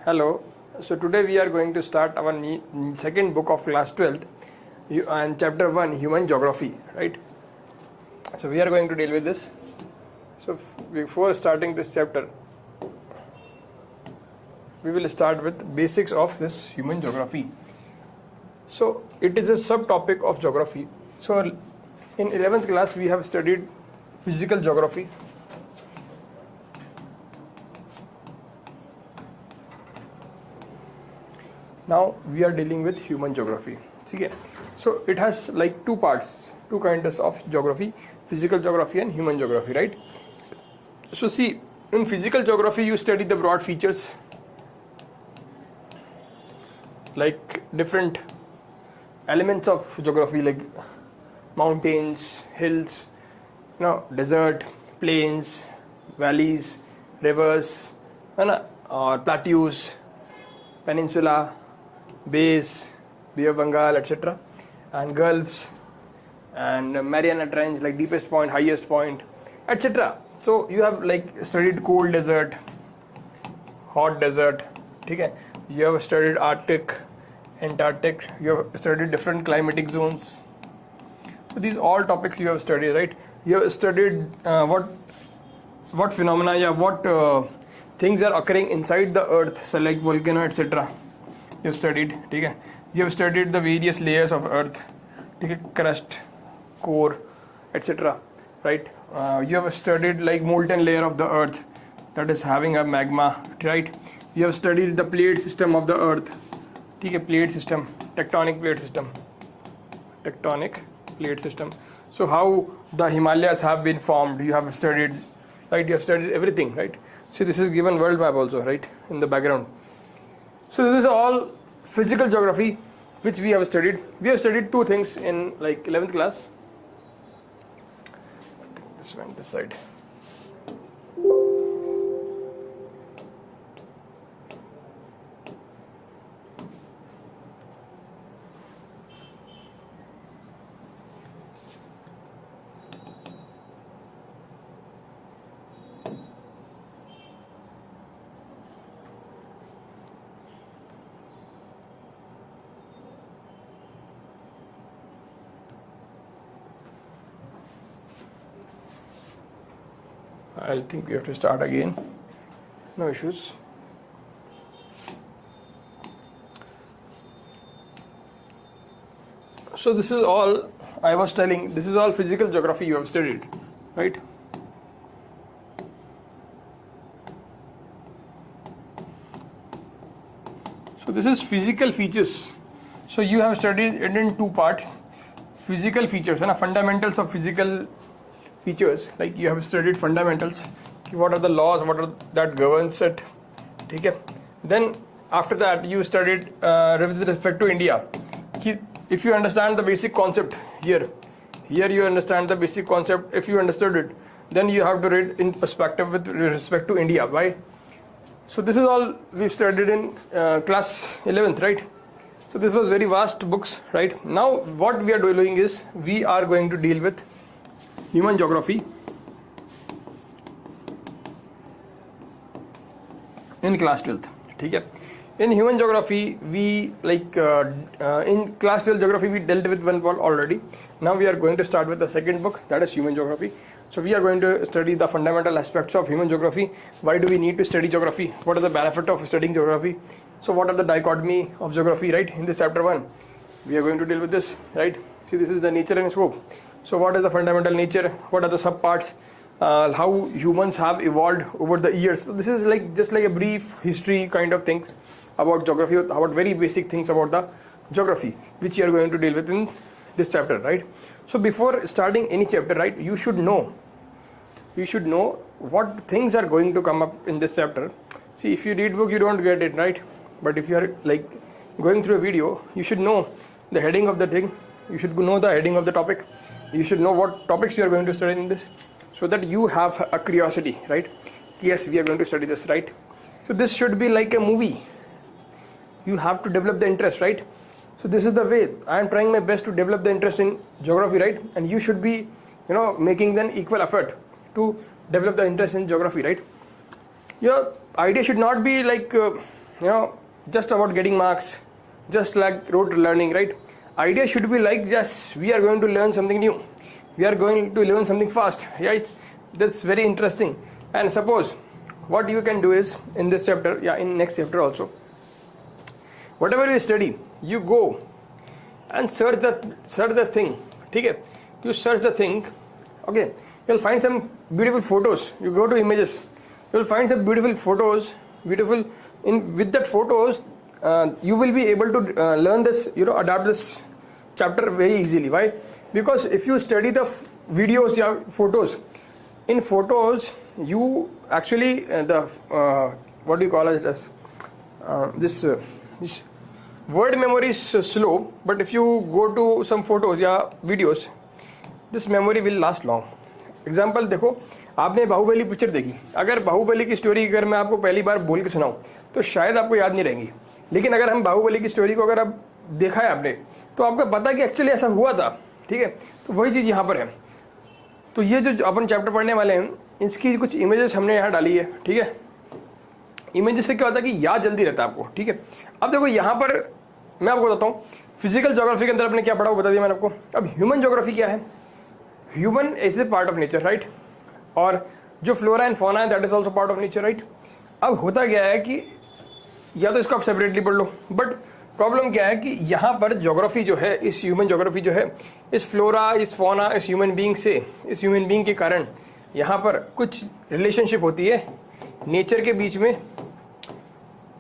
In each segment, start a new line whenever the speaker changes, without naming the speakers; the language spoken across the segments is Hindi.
Hello. So today we are going to start our second book of class 12th and chapter 1 human geography, right? So we are going to deal with this. So before starting this chapter, we will start with basics of this human geography. So it is a subtopic of geography. So in 11th class we have studied physical geography. Now we are dealing with human geography. Okay. So it has like two parts, two kinds of geography, physical geography and human geography, right? So see, in physical geography you study the broad features like different elements of geography like mountains, hills, desert, plains, valleys, rivers, or plateaus, peninsula, bays, Bay of Bengal, etc., and gulfs, and Mariana Trench, like deepest point, highest point, etc. So you have like studied cold desert, hot desert, okay? You have studied Arctic, Antarctic, you have studied different climatic zones. So these all topics you have studied, right? You have studied what phenomena, what things are occurring inside the earth, so like volcano, etc. You have studied, okay? You have studied the various layers of earth, okay? Crust, core, etc., right? You have studied like molten layer of the earth that is having a magma, right? You have studied the plate system of the earth, okay? Plate system, tectonic plate system. So how the Himalayas have been formed, you have studied, right? You have studied everything, right? So this is given world map also, right, in the background. So this is all physical geography which we have studied. We have studied two things in like 11th class. This went this side. I think we have to start again. No issues. So this is all I was telling. This is all physical geography you have studied, right? So this is physical features. So you have studied it in two parts. Physical features and fundamentals of physical features, like you have studied fundamentals, what are the laws, what are that governs it, okay? Then after that you studied with respect to India. If you understand the basic concept here you understand the basic concept. If you understood it, then you have to read in perspective with respect to India. Why? So this is all we studied in class 11th, right? So this was very vast books, right? Now what we are doing is we are going to deal with human geography in class 12th, okay? In human geography we in class 12 geography we dealt with one part already. Now we are going to start with the second book, that is human geography. So we are going to study the fundamental aspects of human geography. Why do we need to study geography? What are the benefits of studying geography? So what are the dichotomy of geography, right? In this chapter 1 we are going to deal with this, right? See, this is the nature and scope. So what is the fundamental nature? What are the subparts? How humans have evolved over the years. So this is like just like a brief history kind of things about geography, about very basic things about the geography, which you are going to deal with in this chapter, right? So before starting any chapter, right, you should know what things are going to come up in this chapter. See, if you read book, you don't get it, right? But if you are like going through a video, you should know the heading of the thing. You should know the heading of the topic. You should know what topics you are going to study in this, so that you have a curiosity, right? Yes, we are going to study this, right? So this should be like a movie. You have to develop the interest, right? So this is the way I am trying my best to develop the interest in geography, right? And you should be, making an equal effort to develop the interest in geography, right? Your idea should not be like just about getting marks, just like rote learning, right? Idea should be like, yes, we are going to learn something new, we are going to learn something fast, right? That's very interesting. And suppose what you can do is in this chapter, in next chapter also, whatever you study, you go and search the thing, okay? You search the thing, okay? You'll find some beautiful photos. You go to images, you'll find some beautiful photos, with that photos, you will be able to learn this, adapt this chapter very easily. Why? Because if you study the videos or photos, in photos you actually what do you call it as this word memory is slow, but if you go to some photos or videos, this memory will last long. Example देखो, आपने बाहुबली पिक्चर देखी, अगर बाहुबली की स्टोरी अगर मैं आपको पहली बार बोल के सुनाऊं तो शायद आपको याद नहीं रहेंगी, लेकिन अगर हम बाहुबली की स्टोरी को अगर आप देखा है आपने तो आपको पता है कि एक्चुअली ऐसा हुआ था, ठीक है? तो वही चीज़ यहाँ पर है। तो ये जो अपन चैप्टर पढ़ने वाले हैं, इसकी कुछ इमेजेस हमने यहाँ डाली है, ठीक है? इमेजेस से क्या होता है कि याद जल्दी रहता है आपको, ठीक है? अब देखो यहाँ पर मैं आपको बताता हूँ, फिजिकल ज्योग्राफी के अंदर आपने क्या पढ़ा वो बता दिया मैंने आपको। अब ह्यूमन ज्योग्राफी क्या है? Human is a part of nature, right? और जो फ्लोरा एंड फौना है that is also part of nature, right? अब होता क्या है कि या तो इसको आप सेपरेटली पढ़ लो, बट प्रॉब्लम क्या है कि यहाँ पर ज्योग्राफी जो है, इस ह्यूमन ज्योग्राफी जो है, इस फ्लोरा, इस फौना, इस ह्यूमन बीइंग के कारण यहाँ पर कुछ रिलेशनशिप होती है नेचर के बीच में,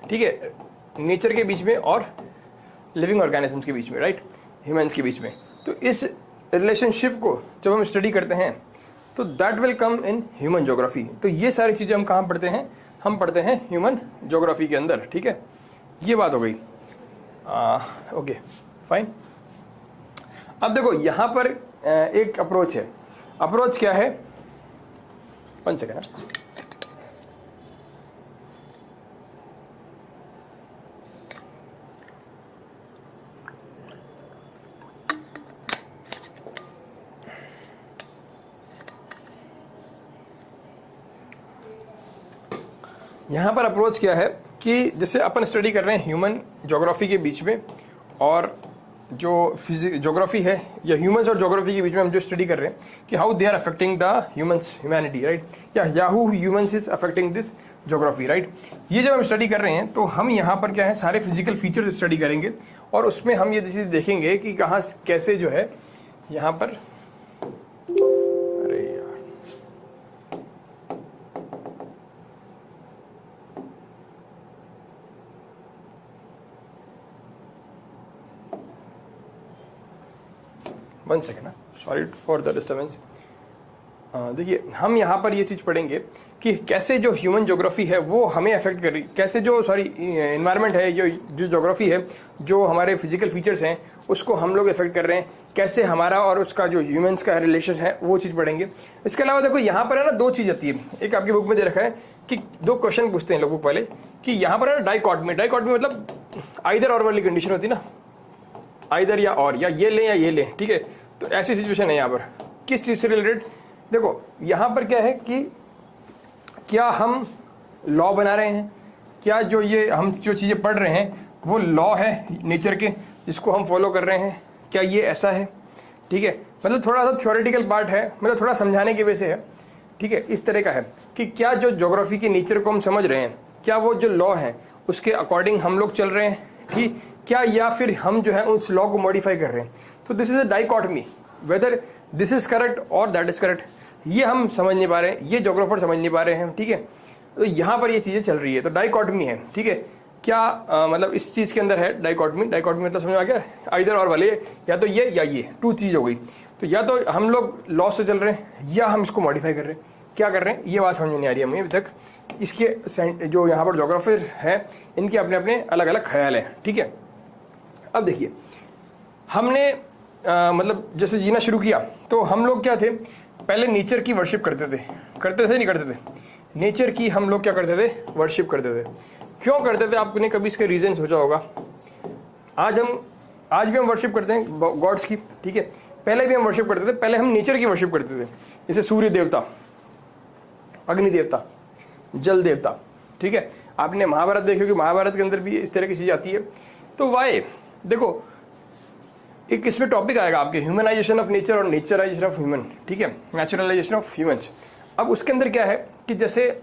ठीक है? नेचर के बीच में और लिविंग ऑर्गेनिजम्स के बीच में, राइट? ह्यूमंस के बीच में। तो इस रिलेशनशिप को जब हम स्टडी करते हैं तो that will come in human geography. तो ये सारी चीज़ें हम कहाँ पढ़ते हैं? हम पढ़ते हैं ह्यूमन ज्योग्राफी के अंदर, ठीक है? ये बात हो गई। Okay fine. अब देखो यहाँ पर एक अप्रोच है। अप्रोच क्या है? 1 सेकेंड। यहाँ पर अप्रोच क्या है कि जैसे अपन स्टडी कर रहे हैं ह्यूमन ज्योग्राफी के बीच में और जो ज्योग्राफी है, या ह्यूमंस और ज्योग्राफी के बीच में हम जो स्टडी कर रहे हैं कि how they are affecting the humanity, right? या याहू humans is affecting this geography, right? ये जब हम स्टडी कर रहे हैं तो हम यहाँ पर क्या है, सारे फिजिकल फीचर्स स्टडी करेंगे और उसमें हम ये चीज़ देखेंगे कि कहाँ कैसे जो है यहाँ पर, अरे यार 1 second, sorry for the disturbance. देखिए हम यहाँ पर ये चीज़ पढ़ेंगे कि कैसे जो ह्यूमन ज्योग्राफी है वो हमें अफेक्ट कर रही, कैसे जो इन्वायरमेंट है, जो ज्योग्राफी है, जो हमारे फिजिकल फीचर्स हैं उसको हम लोग इफेक्ट कर रहे हैं, कैसे हमारा और उसका जो ह्यूमंस का रिलेशन है वो चीज़ पढ़ेंगे। इसके अलावा देखो यहाँ पर है ना 2 चीज़ आती है। एक आपकी बुक में दे रखा है कि 2 क्वेश्चन पूछते हैं लोगों पहले कि यहाँ पर है ना डाइकॉटमी मतलब आइदर और वाली कंडीशन होती है ना, आइदर या और, या ये लें या ये लें, ठीक है? तो ऐसी सिचुएशन है यहाँ पर। किस चीज़ से रिलेटेड? देखो यहाँ पर क्या है कि क्या हम लॉ बना रहे हैं, क्या जो ये हम जो चीज़ें पढ़ रहे हैं वो लॉ है नेचर के जिसको हम फॉलो कर रहे हैं, क्या ये ऐसा है, ठीक है? मतलब थोड़ा सा थ्योरेटिकल पार्ट है, मतलब थोड़ा समझाने की वजह से है, ठीक है? इस तरह का है कि क्या जो ज्योग्राफी के नेचर को हम समझ रहे हैं, क्या वो जो लॉ है उसके अकॉर्डिंग हम लोग चल रहे हैं, ठीक? क्या या फिर हम जो है उस लॉ को मॉडिफाई कर रहे हैं। तो this is a dichotomy, whether this is correct और दैट इज करेक्ट, ये हम समझ नहीं पा रहे हैं, ये ज्योग्राफर समझ नहीं पा रहे हैं, ठीक है? तो यहाँ पर ये चीज़ें चल रही है, तो डाइकॉटमी है, ठीक है? क्या मतलब इस चीज़ के अंदर है डाइकॉटमी मतलब समझ में आ गया? आइदर और वाले, या तो ये या ये 2 चीज़ हो गई। तो या तो हम लोग लॉ से चल रहे हैं या हम इसको मॉडिफाई कर रहे हैं, क्या कर रहे हैं ये बात समझ में नहीं आ रही है हमें अभी तक। इसके जो यहाँ पर ज्योग्राफर हैं इनके अपने अपने अलग अलग ख्याल हैं, ठीक है? अब देखिए हमने मतलब जैसे जीना शुरू किया तो हम लोग क्या थे, पहले नेचर की वर्शिप करते थे नहीं करते थे? नेचर की हम लोग क्या करते थे? वर्शिप करते थे। क्यों करते थे? आपने कभी इसके रीजन सोचा होगा? आज भी हम वर्शिप करते हैं गॉड्स की, ठीक है? पहले भी हम वर्शिप करते थे, पहले हम नेचर की वर्शिप करते थे, जैसे सूर्य देवता, अग्नि देवता, जल देवता, ठीक है? आपने महाभारत देखी होगी, महाभारत के अंदर भी इस तरह की चीज़ आती है। तो वाई देखो, एक इसमें टॉपिक आएगा आपके ह्यूमनाइजेशन ऑफ नेचर और नेचराइजेशन ऑफ ह्यूमन, ठीक है, नेचुरलाइजेशन ऑफ ह्यूमंस। अब उसके अंदर क्या है कि जैसे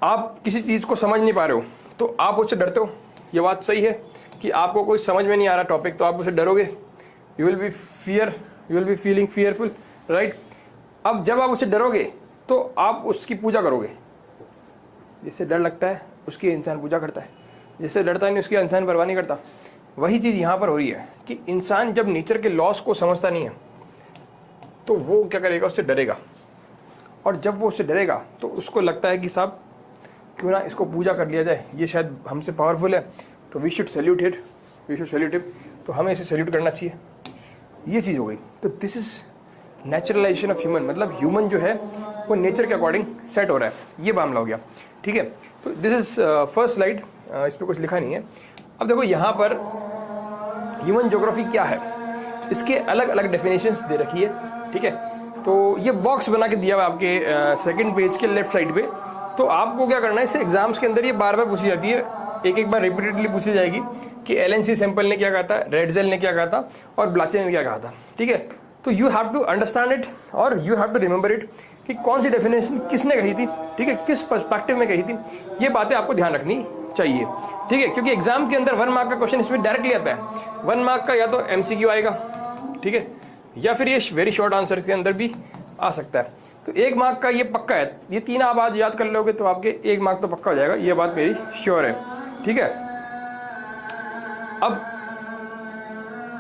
आप किसी चीज़ को समझ नहीं पा रहे हो तो आप उससे डरते हो, ये बात सही है कि आपको कोई समझ में नहीं आ रहा टॉपिक तो आप उससे डरोगे, you will be feeling fearful, right. अब जब आप उससे डरोगे तो आप उसकी पूजा करोगे, जिससे डर लगता है उसकी इंसान पूजा करता है, जिससे डरता नहीं उसकी इंसान परवाह नहीं करता। वही चीज़ यहाँ पर हो रही है कि इंसान जब नेचर के लॉस को समझता नहीं है तो वो क्या करेगा, उससे डरेगा, और जब वो उससे डरेगा तो उसको लगता है कि साहब क्यों ना इसको पूजा कर लिया जाए, ये शायद हमसे पावरफुल है, तो वी शुड सैल्यूट इट, तो हमें इसे सैल्यूट करना चाहिए। ये चीज़ हो गई। तो this is naturalisation of human, मतलब ह्यूमन जो है वो नेचर के अकॉर्डिंग सेट हो रहा है, ये मामला हो गया, ठीक है। तो दिस इज फर्स्ट स्लाइड, इस पर कुछ लिखा नहीं है। अब देखो यहाँ पर ह्यूमन ज्योग्राफी क्या है, इसके अलग अलग डेफिनेशंस दे रखी है, ठीक है। तो ये बॉक्स बना के दिया हुआ आपके सेकंड पेज के लेफ्ट साइड पे। तो आपको क्या करना है, इसे एग्जाम्स के अंदर ये बार बार पूछी जाती है, एक बार रिपीटेडली पूछी जाएगी कि एलएनसी सैंपल ने क्या कहा था, रेडजेल ने क्या कहा था और ब्लाचे ने क्या कहा था, ठीक है। तो you have to understand it और you have to remember it कि कौन सी डेफिनेशन किसने कही थी, ठीक है, किस पर्सपेक्टिव में कही थी, ये बातें आपको ध्यान रखनी चाहिए, ठीक है। क्योंकि एग्जाम के अंदर 1 मार्क का क्वेश्चन इसमें डायरेक्टली आता है। 1 मार्क का या तो एमसीक्यू आएगा, ठीक है, या फिर ये वेरी शॉर्ट आंसर के अंदर भी आ सकता है। तो 1 मार्क का ये पक्का है, ये 3 आप आज याद कर लोगे तो आपके 1 मार्क तो पक्का हो जाएगा, ये बात मेरी श्योर है, ठीक है। अब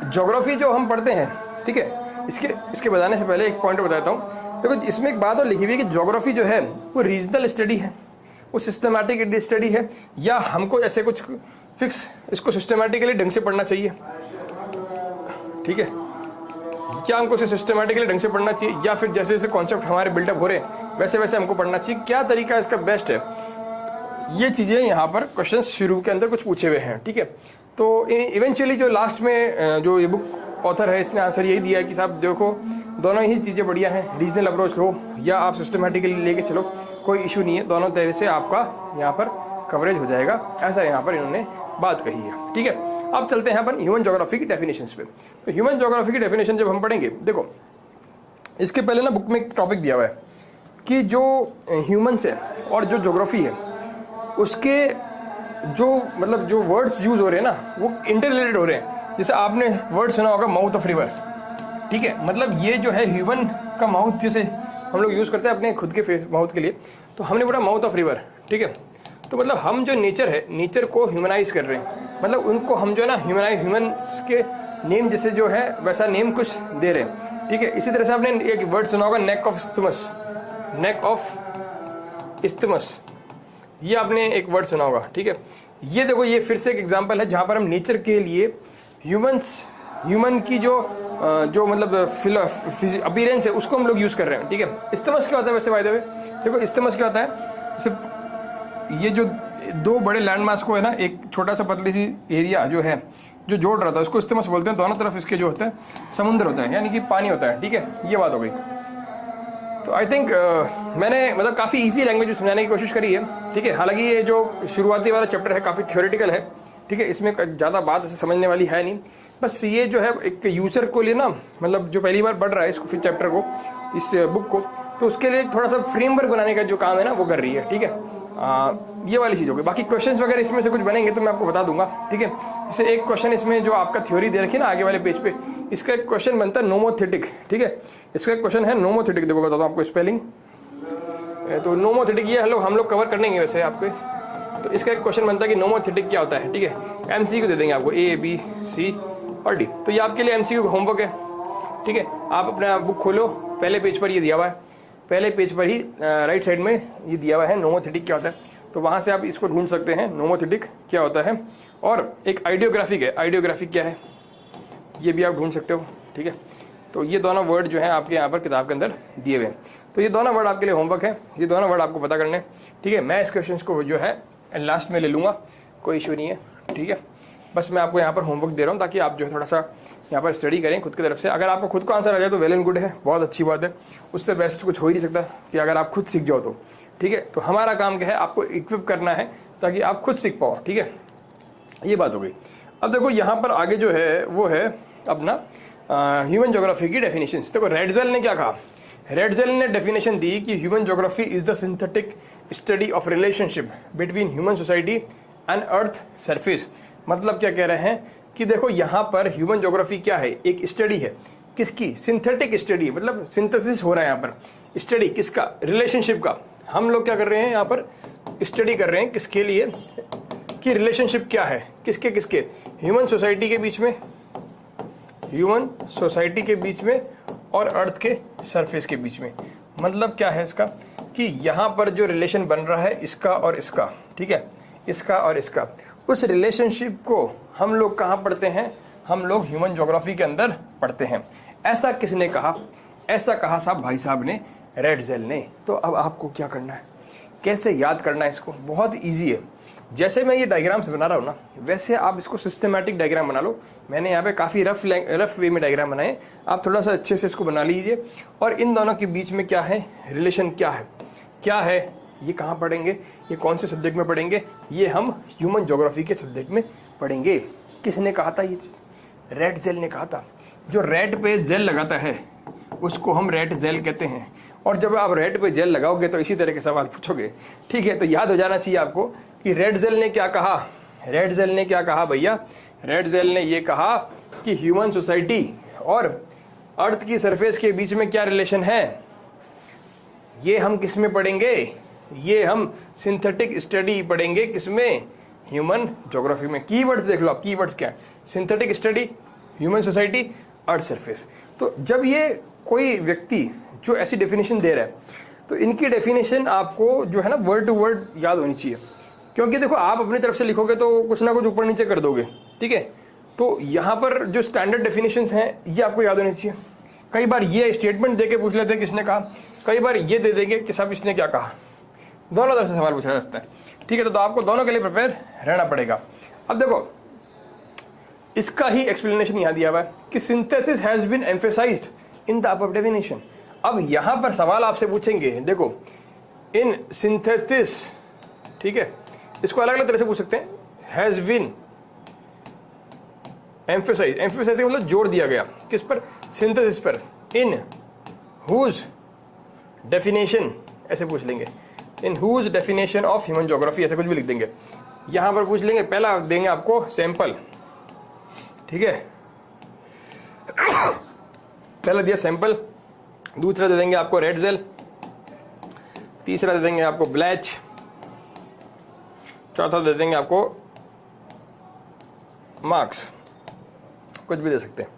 ज्योग्राफी जो हम पढ़ते हैं, ठीक है, इसके बताने से पहले एक पॉइंट बताता हूँ। देखो इसमें एक बात और लिखी हुई है कि ज्योग्राफी जो है वो रीजनल स्टडी है, वो सिस्टमैटिक स्टडी है, या हमको ऐसे कुछ फिक्स इसको सिस्टमैटिकली ढंग से पढ़ना चाहिए, ठीक है, क्या हमको इसे सिस्टमैटिकली ढंग से पढ़ना चाहिए, या फिर जैसे जैसे कॉन्सेप्ट हमारे बिल्डअप हो रहे हैं वैसे वैसे हमको पढ़ना चाहिए, क्या तरीका इसका बेस्ट है, ये चीज़ें यहाँ पर क्वेश्चन शुरू के अंदर कुछ पूछे हुए हैं, ठीक है। तो इवेंचुअली जो लास्ट में जो ये बुक ऑथर है इसने आंसर यही दिया है कि साहब देखो दोनों ही चीज़ें बढ़िया हैं, रीजनल अप्रोच लो या आप सिस्टमैटिकली लेके चलो, कोई इशू नहीं है, दोनों तरह से आपका यहाँ पर कवरेज हो जाएगा, ऐसा यहाँ पर इन्होंने बात कही है, ठीक है। अब चलते हैं यहाँ पर ह्यूमन ज्योग्राफी की डेफिनेशंस पे। तो ह्यूमन ज्योग्राफी की डेफिनेशन जब हम पढ़ेंगे, देखो इसके पहले ना बुक में एक टॉपिक दिया हुआ है कि जो ह्यूमन्स है और जो ज्योग्राफी है उसके जो मतलब जो वर्ड्स यूज हो रहे हैं ना वो इंटर रिलेटेड हो रहे हैं। जैसे आपने वर्ड सुना होगा माउथ ऑफ रिवर, ठीक है, मतलब ये जो है ह्यूमन का माउथ जैसे हम लोग यूज करते हैं अपने खुद के फेस माउथ के लिए, तो हमने बोला माउथ ऑफ रिवर, ठीक है। तो मतलब हम जो नेचर है, नेचर को ह्यूमनाइज कर रहे हैं, मतलब उनको हम जो है ना ह्यूमन्स के नेम जैसे जो है वैसा नेम कुछ दे रहे हैं, ठीक है। इसी तरह से आपने एक वर्ड सुना होगा neck of isthmus, neck of isthmus, ये आपने एक वर्ड सुना होगा, ठीक है। ये देखो ये फिर से एक एग्जांपल है जहां पर हम नेचर के लिए ह्यूमन की जो मतलब अपीयरेंस है उसको हम लोग यूज कर रहे हैं, ठीक है। इस्थमस क्या होता है वैसे बाय द वे, देखो इस्थमस क्या होता है, सिर्फ ये जो 2 बड़े लैंड मास को है ना एक छोटा सा पतली सी एरिया जो है जो जोड़ रहा था उसको इस्थमस बोलते हैं। दोनों तरफ इसके जो होता है समुद्र होता है, यानी कि पानी होता है, ठीक है, ये बात हो गई। तो आई थिंक मैंने मतलब काफ़ी इजी लैंग्वेज में समझाने की कोशिश करी है, ठीक है। हालांकि ये जो शुरुआती वाला चैप्टर है काफ़ी थ्योरेटिकल है, ठीक है, इसमें ज़्यादा बात ऐसे समझने वाली है नहीं, बस ये जो है एक यूजर को लिए ना मतलब जो पहली बार पढ़ रहा है इसको फिर चैप्टर को इस बुक को, तो उसके लिए थोड़ा सा फ्रेमवर्क बनाने का जो काम है ना वो कर रही है, ठीक है। ये वाली चीज़ होगी। बाकी क्वेश्चंस वगैरह इसमें से कुछ बनेंगे तो मैं आपको बता दूंगा, ठीक है। जैसे एक क्वेश्चन इसमें जो आपका थ्योरी दे रखी है ना आगे वाले पेज पे, इसका एक क्वेश्चन बनता है नोमोथेटिक, ठीक है। इसका एक क्वेश्चन है नोमोथेटिक, देखो बताता हूँ आपको स्पेलिंग। तो नोमोथेटिक ये हम लोग कवर कर लेंगे वैसे आपको। तो इसका एक क्वेश्चन बनता है कि नोमोथेटिक क्या होता है, ठीक है। एमसीक्यू दे देंगे आपको A B C और D, तो ये आपके लिए एमसीक्यू का होमवर्क है, ठीक है। आप अपना बुक खोलो, पहले पेज पर ये दिया हुआ है, पहले पेज पर ही राइट साइड में ये दिया हुआ है नोमोथेटिक क्या होता है, तो वहाँ से आप इसको ढूंढ सकते हैं नोमोथेटिक क्या होता है। और एक आइडियोग्राफिक है, आइडियोग्राफिक क्या है ये भी आप ढूंढ सकते हो, ठीक है। तो ये दोनों वर्ड जो है आपके यहाँ पर किताब के अंदर दिए हुए हैं, तो ये दोनों वर्ड आपके लिए होमवर्क है, ये दोनों वर्ड आपको पता करने, ठीक है। मैं इस क्वेश्चन को जो है लास्ट में ले लूँगा, कोई इशू नहीं है, ठीक है। बस मैं आपको यहाँ पर होमवर्क दे रहा हूँ ताकि आप जो है थोड़ा सा यहाँ पर स्टडी करें खुद की तरफ से। अगर आपको खुद को आंसर आ जाए तो वेल एंड गुड है, बहुत अच्छी बात है। उससे बेस्ट कुछ हो ही नहीं सकता कि अगर आप खुद सीख जाओ तो, ठीक है। तो हमारा काम क्या है, आपको इक्विप करना है ताकि आप खुद सीख पाओ, ठीक है। ये बात हो गई। अब देखो यहाँ पर आगे जो है वो है अपना ह्यूमन ज्योग्राफी की डेफिनेशन। देखो रेडजेल ने क्या कहा, रेडजेल ने डेफिनेशन दी कि human geography is the synthetic study of relationship between human society and earth surface. मतलब क्या कह रहे हैं कि देखो यहाँ पर ह्यूमन ज्योग्राफी क्या है, एक स्टडी है किसकी, सिंथेटिक स्टडी, मतलब सिंथेसिस हो रहा है यहाँ पर। स्टडी किसका, रिलेशनशिप का। हम लोग क्या कर रहे हैं यहाँ पर, स्टडी कर रहे हैं किसके लिए, कि रिलेशनशिप क्या है, किसके किसके, ह्यूमन सोसाइटी के बीच में, ह्यूमन सोसाइटी के बीच में और अर्थ के सरफेस के बीच में। मतलब क्या है इसका, कि यहाँ पर जो रिलेशन बन रहा है इसका और इसका, ठीक है, इसका और इसका, उस रिलेशनशिप को हम लोग कहाँ पढ़ते हैं, हम लोग ह्यूमन ज्योग्राफी के अंदर पढ़ते हैं। ऐसा किसने कहा, ऐसा कहा साहब भाई साहब ने, रेडजेल ने। तो अब आपको क्या करना है, कैसे याद करना है इसको, बहुत ईजी है। जैसे मैं ये डायग्राम्स बना रहा हूँ ना, वैसे आप इसको सिस्टमैटिक डायग्राम बना लो। मैंने यहाँ पे काफ़ी रफ वे में डायग्राम बनाए, आप थोड़ा सा अच्छे से इसको बना लीजिए। और इन दोनों के बीच में क्या है, रिलेशन क्या है, क्या है, ये कहाँ पढ़ेंगे, ये कौन से सब्जेक्ट में पढ़ेंगे, ये हम ह्यूमन ज्योग्राफी के सब्जेक्ट में पढ़ेंगे। किसने कहा था ये, रेडजेल ने कहा था। जो रेड पे जेल लगाता है उसको हम रेडजेल कहते हैं। और जब आप रेड पे जेल लगाओगे तो इसी तरह के सवाल पूछोगे, ठीक है। तो याद हो जाना चाहिए आपको कि रेडजेल ने क्या कहा, रेडजेल ने क्या कहा भैया, रेडजेल ने ये कहा कि ह्यूमन सोसाइटी और अर्थ की सरफेस के बीच में क्या रिलेशन है, ये हम किस में पढ़ेंगे, ये हम सिंथेटिक स्टडी पढ़ेंगे, किसमें, ह्यूमन ज्योग्राफी में। कीवर्ड्स देख लो आप, कीवर्ड्स क्या है, synthetic study, human society, earth surface. तो जब ये कोई व्यक्ति जो ऐसी डेफिनेशन दे रहा है तो इनकी डेफिनेशन आपको जो है ना वर्ड टू वर्ड याद होनी चाहिए। क्योंकि देखो आप अपनी तरफ से लिखोगे तो कुछ ना कुछ ऊपर नीचे कर दोगे, ठीक है। तो यहाँ पर जो स्टैंडर्ड डेफिनेशंस हैं ये आपको याद होनी चाहिए। कई बार ये स्टेटमेंट देके पूछ लेते हैं किसने कहा, कई बार ये दे देंगे कि साहब इसने क्या कहा। दोनों तरफ से सवाल पूछा जा सकता है, ठीक है। तो आपको दोनों के लिए प्रिपेयर रहना पड़ेगा। अब देखो इसका ही एक्सप्लेनेशन यहाँ दिया हुआ है कि synthesis has been emphasized in the above definition. अब यहां पर सवाल आपसे पूछेंगे, देखो इन सिंथेसिस, ठीक है, इसको अलग अलग तरह से पूछ सकते हैं। हैज बीन एम्फेसाइज, एम्फेसाइज मतलब जोर दिया गया, किस पर, सिंथेसिस पर। इन हुज डेफिनेशन, ऐसे पूछ लेंगे, in whose definition of human geography, ऐसे कुछ भी लिख देंगे। यहां पर पूछ लेंगे, पहला देंगे आपको सैंपल, ठीक है, पहला दिया सैंपल, दूसरा दे देंगे आपको रेडजेल, तीसरा दे देंगे आपको ब्लैच, चौथा दे देंगे आपको मार्क्स, कुछ भी दे सकते हैं।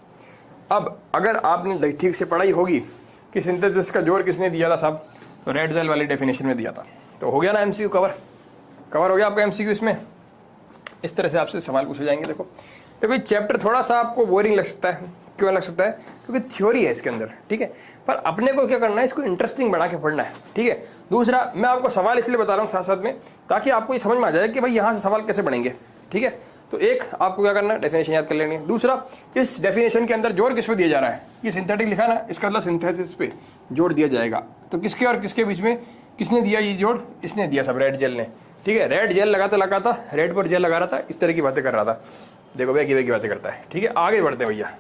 अब अगर आपने ठीक से पढ़ाई होगी कि सिंथेसिस का जोर किसने दिया था साहब, तो रेडजेल वाली डेफिनेशन में दिया था। तो हो गया ना एमसीक्यू कवर हो गया आपका एमसीक्यू। इसमें इस तरह से आपसे सवाल पूछे जाएंगे। देखो चैप्टर थोड़ा सा आपको बोरिंग लग सकता है, क्यों लग सकता है, क्योंकि थ्योरी है इसके अंदर, ठीक है। पर अपने को क्या करना है, इसको इंटरेस्टिंग बना के पढ़ना है, ठीक है। दूसरा, मैं आपको सवाल इसलिए बता रहा हूँ साथ साथ में, ताकि आपको ये समझ में आ जाए कि भाई यहाँ से सवाल कैसे बनेंगे, ठीक है। तो एक आपको क्या करना है, डेफिनेशन याद कर लेनी है। दूसरा, इस डेफिनेशन के अंदर जोर किस पे दिया जा रहा है, ये सिंथेटिक लिखा ना, इसका मतलब सिंथेसिस पे जोर दिया जाएगा। तो किसके और किसके बीच में, किसने दिया ये जोर, इसने दिया सब, रेडजेल ने, ठीक है। रेड जेल लगाता रेड पर जेल लगा रहा था, इस तरह की बातें कर रहा था। देखो भैया की बातें करता है, ठीक है। आगे बढ़ते हैं भैया।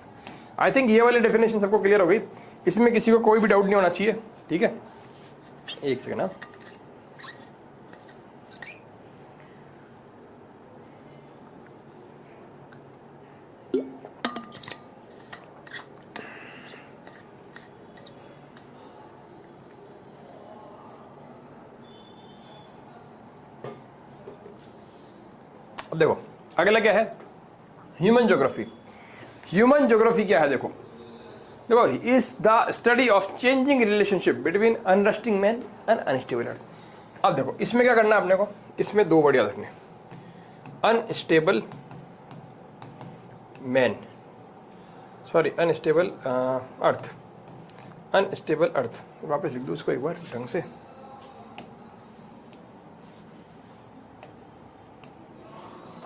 आई थिंक ये वाली डेफिनेशन सबको क्लियर हो गई, इसमें किसी को कोई भी डाउट नहीं होना चाहिए, ठीक है। एक सेकंड, अब देखो अगला क्या है, ह्यूमन ज्योग्राफी। ह्यूमन ज्योग्राफी क्या है, देखो is the study of changing relationship between unresting man and unstable earth. अब देखो इसमें क्या करना है अपने को, इसमें दो वर्ड याद रखने, अनस्टेबल मैन, सॉरी अनस्टेबल अर्थ, अनस्टेबल अर्थ। वापस लिख दो उसको एक बार ढंग से,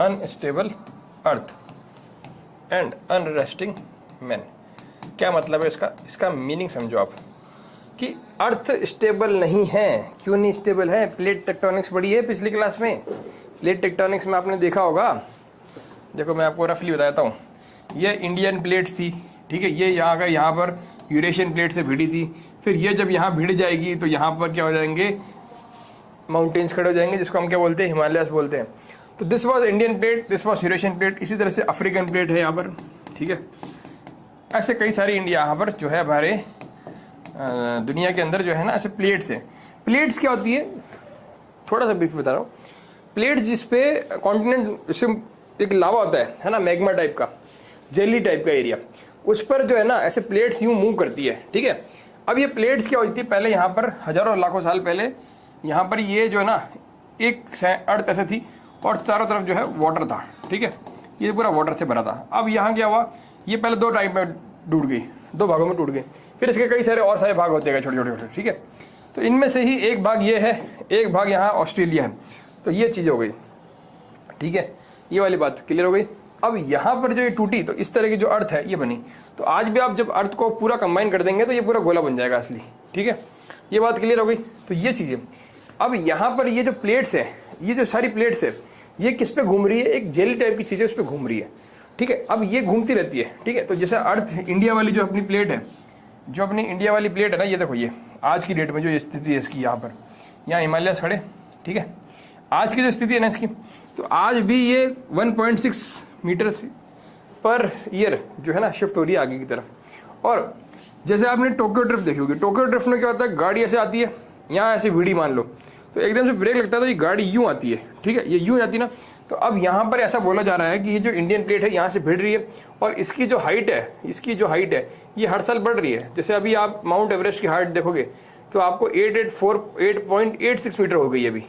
अनस्टेबल अर्थ एंड अनरेस्टिंग मैन। क्या मतलब है इसका? इसका मीनिंग समझो आप कि अर्थ स्टेबल नहीं है। क्यों नहीं स्टेबल है? प्लेट टेक्टोनिक्स पढ़ी है पिछली क्लास में। प्लेट टेक्टोनिक्स में आपने देखा होगा, देखो मैं आपको रफली बताता हूँ। ये इंडियन प्लेट्स थी, ठीक है, ये यहाँ का यहाँ पर यूरेशियन प्लेट से भिड़ी थी। फिर ये जब यहाँ भिड़ जाएगी तो यहाँ पर क्या हो जाएंगे? माउंटेन्स खड़े हो जाएंगे, जिसको हम क्या बोलते हैं? हिमालयस बोलते हैं। तो this was Indian plate, this was Eurasian plate. इसी तरह से अफ्रीकन प्लेट है यहाँ पर, ठीक है। ऐसे कई सारी इंडिया यहाँ पर जो है हमारे दुनिया के अंदर जो है ना ऐसे प्लेट्स हैं। प्लेट्स क्या होती है? थोड़ा सा ब्रीफ बता रहा हूँ। प्लेट्स जिसपे कॉन्टिनेंट, जिससे एक लावा होता है ना, मैग्मा टाइप का, जेली टाइप का एरिया, उस पर जो है ना ऐसे प्लेट्स यूं मूव करती है, ठीक है। अब ये प्लेट्स क्या होती है? पहले यहाँ पर हजारों लाखों साल पहले यहाँ पर ये जो है ना एक अर्थ ऐसे थी और चारों तरफ जो है वाटर था, ठीक है, ये पूरा वाटर से भरा था। अब यहाँ क्या हुआ? ये पहले दो टाइप में टूट गई, दो भागों में टूट गई। फिर इसके कई सारे और सारे भाग होते गए, छोटे छोटे छोटे, ठीक है। तो इनमें से ही एक भाग ये है, एक भाग यहाँ ऑस्ट्रेलिया है। तो ये चीज़ हो गई, ठीक है, ये वाली बात क्लियर हो गई। अब यहाँ पर जो ये टूटी तो इस तरह की जो अर्थ है ये बनी। तो आज भी आप जब अर्थ को पूरा कंबाइन कर देंगे तो ये पूरा गोला बन जाएगा असली, ठीक है, ये बात क्लियर हो गई। तो ये चीज़ें, अब यहाँ पर ये जो प्लेट्स है, ये जो सारी प्लेट्स है, ये किस पे घूम रही है? एक जेली टाइप की चीज़ है, उस पर घूम रही है, ठीक है। अब ये घूमती रहती है, ठीक है। तो जैसे अर्थ, इंडिया वाली जो अपनी प्लेट है, जो अपनी इंडिया वाली प्लेट है ना, ये देखो, ये आज की डेट में जो स्थिति है इसकी, यहाँ पर, यहाँ हिमालय खड़े, ठीक है, आज की जो स्थिति है ना इसकी, तो आज भी ये 1.6 मीटर पर ईयर जो है ना शिफ्ट हो रही है आगे की तरफ। और जैसे आपने टोक्यो ड्रिफ्ट देखी होगी, टोक्यो ड्रिफ्ट में क्या होता है? गाड़ी ऐसे आती है, यहाँ ऐसे वीडी मान लो, तो एकदम से ब्रेक लगता है तो ये गाड़ी यूं आती है, ठीक है, ये यूं जाती है ना। तो अब यहाँ पर ऐसा बोला जा रहा है कि ये जो इंडियन प्लेट है यहाँ से भिड़ रही है और इसकी जो हाइट है, इसकी जो हाइट है ये हर साल बढ़ रही है। जैसे अभी आप माउंट एवरेस्ट की हाइट देखोगे तो आपको 8.86 मीटर हो गई है अभी,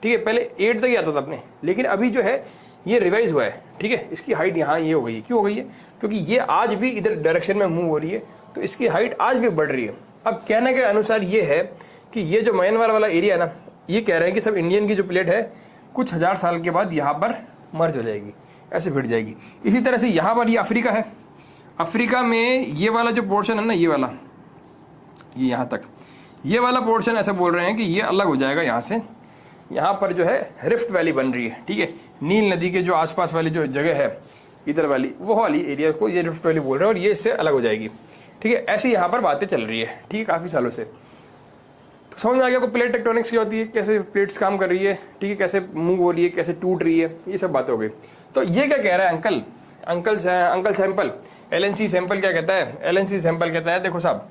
ठीक है। पहले 8 तक ही आता था अपने, लेकिन अभी जो है ये रिवाइज हुआ है, ठीक है। इसकी हाइट यहाँ ये हो गई है। क्यों हो गई है? क्योंकि ये आज भी इधर डायरेक्शन में मूव हो रही है, तो इसकी हाइट आज भी बढ़ रही है। अब कहने के अनुसार ये है कि ये जो म्यांमार वाला एरिया है ना, ये कह रहे हैं कि सब इंडियन की जो प्लेट है कुछ हजार साल के बाद यहाँ पर मर्ज हो जाएगी, ऐसे भिड़ जाएगी। इसी तरह से यहाँ पर ये अफ्रीका है, अफ्रीका में ये वाला जो पोर्शन है ना, ये वाला, ये यहाँ तक, ये वाला पोर्शन ऐसा बोल रहे हैं कि ये अलग हो जाएगा यहाँ से। यहाँ पर जो है रिफ्ट वैली बन रही है, ठीक है, नील नदी के जो आसपास वाली जो जगह है इधर वाली, वो वाली एरिया को ये रिफ्ट वैली बोल रहे हैं और ये इससे अलग हो जाएगी, ठीक है। ऐसी यहाँ पर बातें चल रही है, ठीक है, काफ़ी सालों से। तो समझ में आ गया आपको प्लेट टेक्टोनिक्स क्या होती है, कैसे प्लेट्स काम कर रही है, ठीक है, कैसे मूव हो रही है, कैसे टूट रही है, ये सब बातें हो गई। तो ये क्या कह रहा है अंकल सैंपल, LNC सैंपल क्या कहता है? LNC सैंपल कहता है देखो साहब,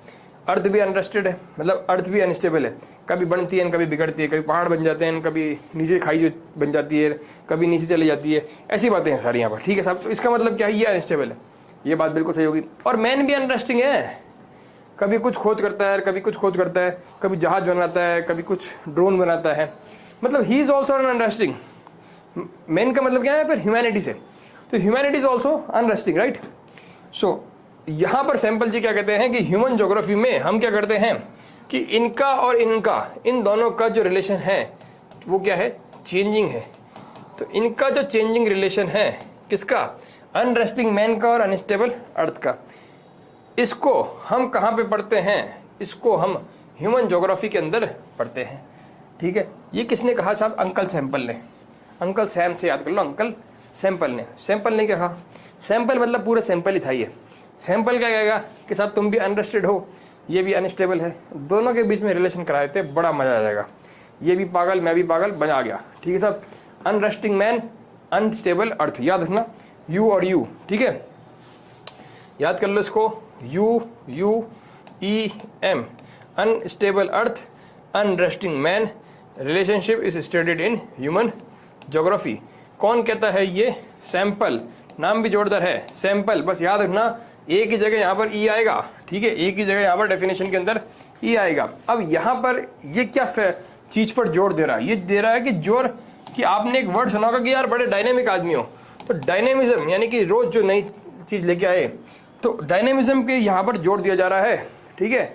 अर्थ भी अनरेस्टेड है, मतलब अर्थ भी अनस्टेबल है, कभी बनती है कभी बिगड़ती है, कभी पहाड़ बन जाते हैं, कभी नीचे खाई बन जाती है, कभी नीचे चली जाती है, ऐसी बातें हैं सारी यहाँ पर, ठीक है साहब। तो इसका मतलब क्या है? ये अनस्टेबल है, ये बात बिल्कुल सही होगी। और मैन भी अनरेस्टिंग है, कभी कुछ खोज करता है, कभी कुछ खोज करता है, कभी जहाज बनाता है, कभी कुछ ड्रोन बनाता है, मतलब ही इज ऑल्सो अनरेस्टिंग। मैन का मतलब क्या है फिर? ह्यूमैनिटी से। तो ह्यूमैनिटी इज ऑल्सो अनरेस्टिंग, राइट। सो यहाँ पर सैंपल जी क्या कहते हैं कि ह्यूमन ज्योग्राफी में हम क्या करते हैं कि इनका और इनका, इन दोनों का जो रिलेशन है वो क्या है? चेंजिंग है। तो इनका जो चेंजिंग रिलेशन है किसका? अनरेस्टिंग मैन का और अनस्टेबल अर्थ का। इसको हम कहाँ पे पढ़ते हैं? इसको हम ह्यूमन ज्योग्राफी के अंदर पढ़ते हैं, ठीक है। ये किसने कहा साहब? अंकल सैंपल ने। अंकल सैम से याद कर लो, अंकल सैंपल ने। सैंपल ने क्या कहा? सैंपल मतलब पूरा सैंपल ही था ये। सैंपल क्या कहेगा कि साहब तुम भी अनरेस्टेड हो, ये भी अनस्टेबल है, दोनों के बीच में रिलेशन कराए थे, बड़ा मजा आ जाएगा। ये भी पागल, मैं भी पागल, बना गया, ठीक है साहब। अनरेस्टिंग मैन, अनस्टेबल अर्थ, याद रखना, यू और यू, ठीक है, याद कर लो इसको, UUEM, unstable earth, unresting man, relationship is studied in human geography. कौन कहता है ये? सैंपल, नाम भी जोरदार है, सैंपल। बस याद रखना एक ही जगह यहाँ पर ई आएगा, ठीक है, एक ही जगह यहाँ पर डेफिनेशन के अंदर ई आएगा। अब यहाँ पर ये क्या चीज पर जोर दे रहा है? ये दे रहा है कि जोर कि आपने एक वर्ड सुना होगा कि यार बड़े डायनेमिक आदमी हो, तो डायनेमिज्म यानी कि रोज जो नई चीज लेके आए, तो डायनेमिज्म के यहाँ पर जोर दिया जा रहा है, ठीक है।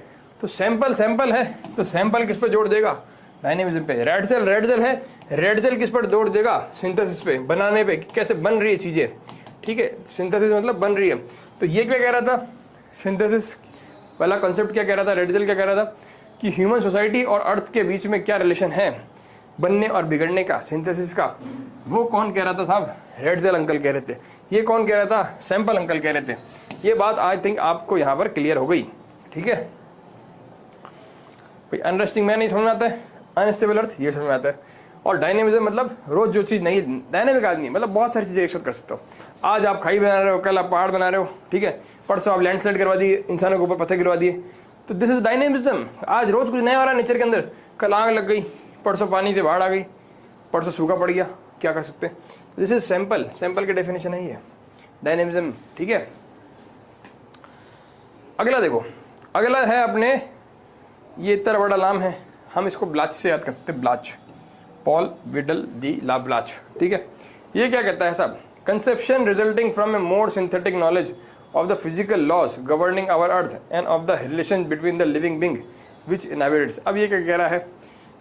तो सैंपल है, तो सैंपल किस पर जोर देगा? डायनेमिज्म पे। रेड सेल है, रेड सेल किस पर जोर देगा? सिंथेसिस पे, बनाने पे, कैसे बन रही है चीजें, ठीक है। सिंथेसिस मतलब बन रही है। तो ये क्या कह रहा था, सिंथेसिस वाला कॉन्सेप्ट क्या कह रहा था, रेडजल क्या कह रहा था कि ह्यूमन सोसाइटी और अर्थ के बीच में क्या रिलेशन है बनने और बिगड़ने का, सिंथेसिस का। वो कौन कह रहा था साहब, रेडजल अंकल कह रहे थे। ये कौन कह रहा था, सैंपल अंकल कह रहे थे। ये बात आई थिंक आपको यहाँ पर क्लियर हो गई, ठीक है भाई। अनरेस्टिंग मैन नहीं समझ में आता है, अनस्टेबल अर्थ ये समझ में आता है, और डायनेमिज्म मतलब रोज जो चीज नहीं, डायनेमिक आदमी मतलब बहुत सारी चीजें एक साथ कर सकते हो। आज आप खाई बना रहे हो, कल आप पहाड़ बना रहे हो, ठीक है, परसों आप लैंडस्लाइड करवा दिए, इंसानों के ऊपर पत्थर गिरवा दिए। तो दिस इज डायनेमिज्म। आज रोज कुछ नया हो रहा है नेचर के अंदर, कल आग लग गई, परसों पानी से बाढ़ आ गई, परसों सूखा पड़ गया, क्या कर सकते हैं। दिस इज सैंपल, सैंपल की डेफिनेशन है ये डायनेमिज्म, ठीक है। अगला देखो, अगला है अपने, ये इतना बड़ा नाम है, हम इसको ब्लाच से याद कर सकते हैं, ब्लाच, पॉल विडल दी ला ब्लाच, ठीक है। ये क्या कहता है साहब, conception resulting from a more synthetic knowledge of the physical laws governing our earth and of the relation between the living being which inhabits. अब ये क्या कह रहा है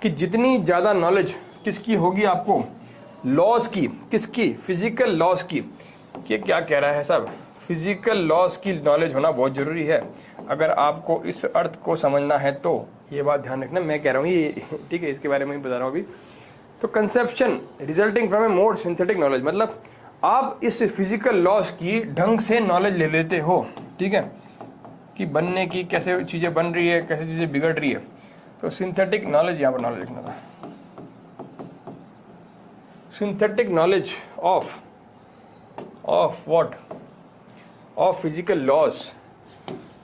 कि जितनी ज्यादा नॉलेज किसकी होगी आपको, लॉज की, किसकी, फिजिकल लॉज की। ये क्या कह रहा है साहब, फिजिकल लॉज की नॉलेज होना बहुत जरूरी है अगर आपको इस अर्थ को समझना है। तो ये बात ध्यान रखना, मैं कह रहा हूँ ये, ठीक है, इसके बारे में ही बता रहा हूँ अभी। तो conception resulting from a more synthetic knowledge, मतलब आप इस फिजिकल लॉज की ढंग से नॉलेज ले लेते हो, ठीक है, कि बनने की कैसे चीजें बन रही है, कैसे चीजें बिगड़ रही है। तो सिंथेटिक नॉलेज, यहाँ पर नॉलेज लिखना था, synthetic knowledge of what, of physical laws,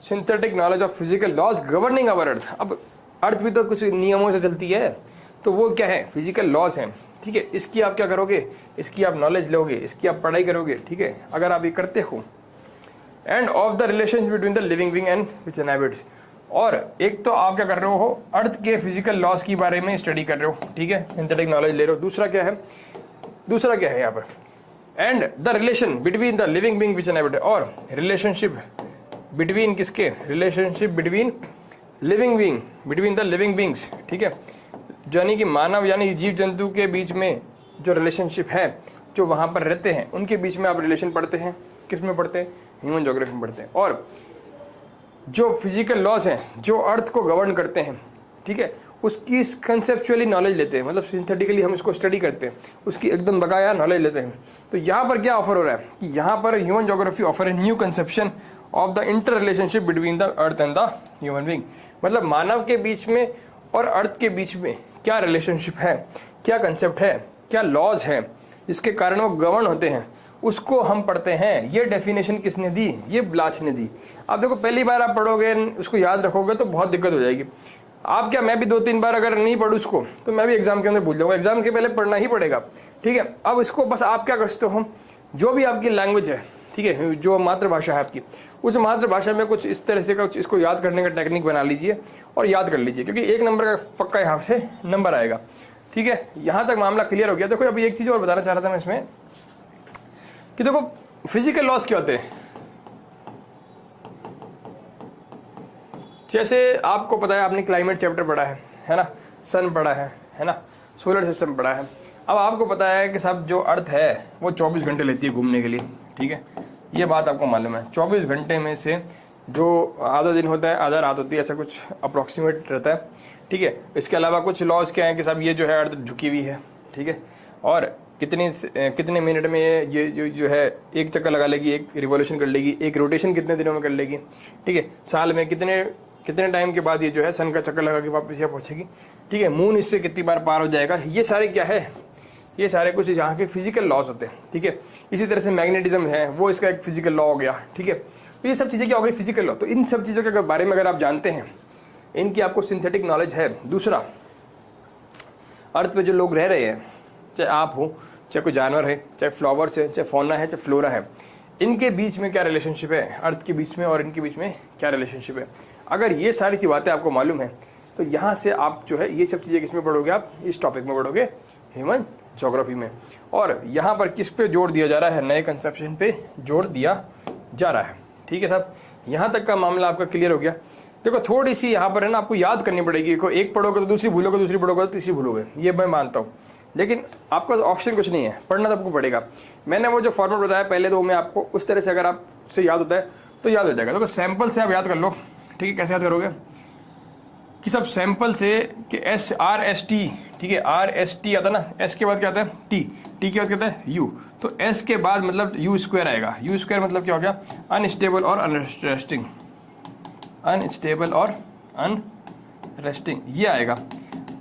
synthetic knowledge of physical laws governing our earth. अब अर्थ भी तो कुछ नियमों से चलती है, तो वो क्या है, फिजिकल लॉज हैं, ठीक है। इसकी आप क्या करोगे, इसकी आप नॉलेज लोगे, इसकी आप पढ़ाई करोगे, ठीक है, अगर आप ये करते हो। And of the relations between the living being and which inhabits. और एक तो आप क्या कर रहे हो, अर्थ के फिजिकल लॉज के बारे में स्टडी कर रहे हो, ठीक है, सिंथेटिक नॉलेज ले रहे हो। दूसरा क्या है, दूसरा क्या है यहाँ पर, and the relation between the living being which inhabit, और रिलेशनशिप बिटवीन किसके, relationship between living being, between the living beings, ठीक है, यानी कि मानव यानी जीव जंतु के बीच में जो रिलेशनशिप है, जो वहां पर रहते हैं, उनके बीच में आप रिलेशन पढ़ते हैं, किस में पढ़ते हैं, ह्यूमन ज्योग्राफी में पढ़ते हैं। और जो फिजिकल लॉज हैं जो अर्थ को गवर्न करते हैं, ठीक है, उसकी कंसेप्चुअली नॉलेज लेते हैं, मतलब सिंथेटिकली हम इसको स्टडी करते हैं, उसकी एकदम बकाया नॉलेज लेते हैं। तो यहाँ पर क्या ऑफर हो रहा है कि यहाँ पर human geography offer a new conception of the inter relationship between the earth and the human being. मतलब मानव के बीच में और अर्थ के बीच में क्या रिलेशनशिप है, क्या कंसेप्ट है, क्या लॉज है जिसके कारण वो गवर्न होते हैं, उसको हम पढ़ते हैं। ये डेफिनेशन किसने दी, ये ब्लाच ने दी। अब देखो पहली बार आप पढ़ोगे, उसको याद रखोगे तो बहुत दिक्कत हो जाएगी। आप क्या, मैं भी 2-3 बार अगर नहीं पढ़ूँ उसको तो मैं भी एग्जाम के अंदर भूल जाऊंगा, एग्जाम के पहले पढ़ना ही पड़ेगा, ठीक है। अब इसको बस आप क्या कर सकते हो, जो भी आपकी लैंग्वेज है, ठीक है, जो मातृभाषा है आपकी, उस मातृभाषा में कुछ इस तरह से कुछ इसको याद करने का टेक्निक बना लीजिए और याद कर लीजिए, क्योंकि 1 नंबर का पक्का यहाँ से नंबर आएगा, ठीक है। यहाँ तक मामला क्लियर हो गया। देखो अभी एक चीज और बताना चाह रहा था मैं इसमें कि देखो फिजिकल लॉस क्या होते हैं। जैसे आपको पता है, आपने क्लाइमेट चैप्टर पढ़ा है ना, सन पढ़ा है ना, सोलर सिस्टम पढ़ा है। अब आपको पता है कि साहब जो अर्थ है वो 24 घंटे लेती है घूमने के लिए, ठीक है, ये बात आपको मालूम है। 24 घंटे में से जो आधा दिन होता है, आधा रात होती है, ऐसा कुछ अप्रोक्सीमेट रहता है, ठीक है। इसके अलावा कुछ लॉज क्या है कि साहब ये जो है अर्थ झुकी हुई है, ठीक है, और कितने मिनट में ये जो है एक चक्कर लगा लेगी, एक रिवॉल्यूशन कर लेगी, एक रोटेशन कितने दिनों में कर लेगी, ठीक है। साल में कितने टाइम के बाद ये जो है सन का चक्कर लगा के वापस यहाँ पहुंचेगी, ठीक है। मून इससे कितनी बार पार हो जाएगा, ये सारे क्या है, ये सारे कुछ यहाँ के फिजिकल लॉज होते हैं, ठीक है। इसी तरह से मैग्नेटिज्म है, वो इसका एक फिजिकल लॉ हो गया, ठीक है। तो ये सब चीजें क्या हो गई, फिजिकल लॉ। तो इन सब चीजों के बारे में अगर आप जानते हैं, इनकी आपको सिंथेटिक नॉलेज है। दूसरा, अर्थ पे जो लोग रह रहे हैं, चाहे आप हो, चाहे कोई जानवर है, चाहे फ्लावर्स है, चाहे फौना है, चाहे फ्लोरा है, इनके बीच में क्या रिलेशनशिप है, अर्थ के बीच में और इनके बीच में क्या रिलेशनशिप है। अगर ये सारी चीज बातें आपको मालूम है तो यहाँ से आप जो है ये सब चीजें किसमें पढ़ोगे, आप इस टॉपिक में पढ़ोगे, ह्यूमन ज्योग्राफी में। और यहाँ पर किस पे जोर दिया जा रहा है, नए कंसेप्शन पे जोर दिया जा रहा है, ठीक है साहब। यहाँ तक का मामला आपका क्लियर हो गया। देखो थोड़ी सी यहाँ पर है ना, आपको याद करनी पड़ेगी। एक पढ़ोगे तो दूसरी भूलोगे, दूसरी पढ़ोगे तो तीसरी भूलोगे, ये मैं मानता हूँ, लेकिन आपका ऑप्शन कुछ नहीं है, पढ़ना तो आपको पड़ेगा। मैंने वो जो फॉर्मेट बताया पहले, तो मैं आपको उस तरह से अगर आपसे याद होता है तो याद हो जाएगा। देखो सैंपल से आप याद कर लो, ठीक है। कैसे याद करोगे कि सब सैंपल से कि SRST, ठीक है, RST आता ना, S के बाद क्या आता है T, T के बाद क्या आता है U, तो S के बाद मतलब U स्क्वायर आएगा। U स्क्वायर मतलब क्या हो गया, अनस्टेबल और अनरेस्टिंग, अनस्टेबल और अनरेस्टिंग ये आएगा।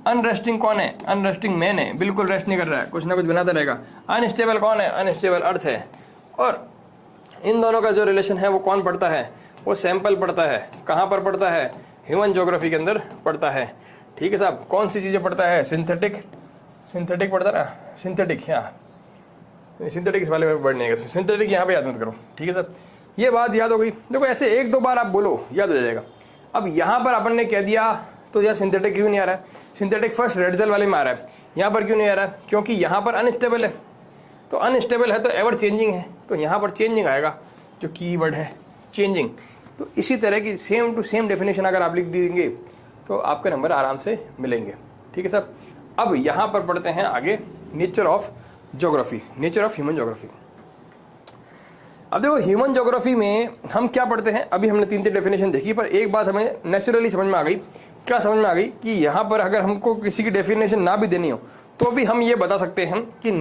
अनरेस्टिंग कौन है, अनरेस्टिंग मैन है, बिल्कुल रेस्ट नहीं कर रहा है, कुछ ना कुछ बनाता रहेगा। अनस्टेबल कौन है, अनस्टेबल अर्थ है। और इन दोनों का जो रिलेशन है वो कौन पढ़ता है, वो सैंपल पढ़ता है। कहाँ पर पढ़ता है, ह्यूमन ज्योग्राफी के अंदर पढ़ता है, ठीक है साहब। कौन सी चीजें पढ़ता है, सिंथेटिक, सिंथेटिक पढ़ता है ना, सिंथेटिक, यहाँ सिंथेटिक इस वाले में पढ़ने का, सिंथेटिक यहाँ पे याद मत करो, ठीक है साहब। ये बात याद हो गई। देखो ऐसे एक दो बार आप बोलो याद हो जाएगा। अब यहाँ पर अपन ने कह दिया तो यार सिंथेटिक क्यों नहीं आ रहा है, सिंथेटिक फर्स्ट रेडजल वाले में आ रहा है, यहाँ पर क्यों नहीं आ रहा है, क्योंकि यहाँ पर अनस्टेबल है। तो अनस्टेबल है तो एवर चेंजिंग है, तो यहाँ पर चेंजिंग आएगा, जो कीवर्ड है चेंजिंग। तो इसी तरह की सेम टू सेम डेफिनेशन अगर आप लिख देंगे तो आपके नंबर आराम से मिलेंगे, ठीक है सर। अब यहाँ पर पढ़ते हैं आगे nature of geography, nature of human geography. अब देखो ह्यूमन ज्योग्राफी में हम क्या पढ़ते हैं, अभी हमने 3 डेफिनेशन देखी, पर एक बात हमें नेचुरली समझ में आ गई। क्या समझ में आ गई कि यहाँ पर अगर हमको किसी की डेफिनेशन ना भी देनी हो तो भी हम ये बता सकते हैं कि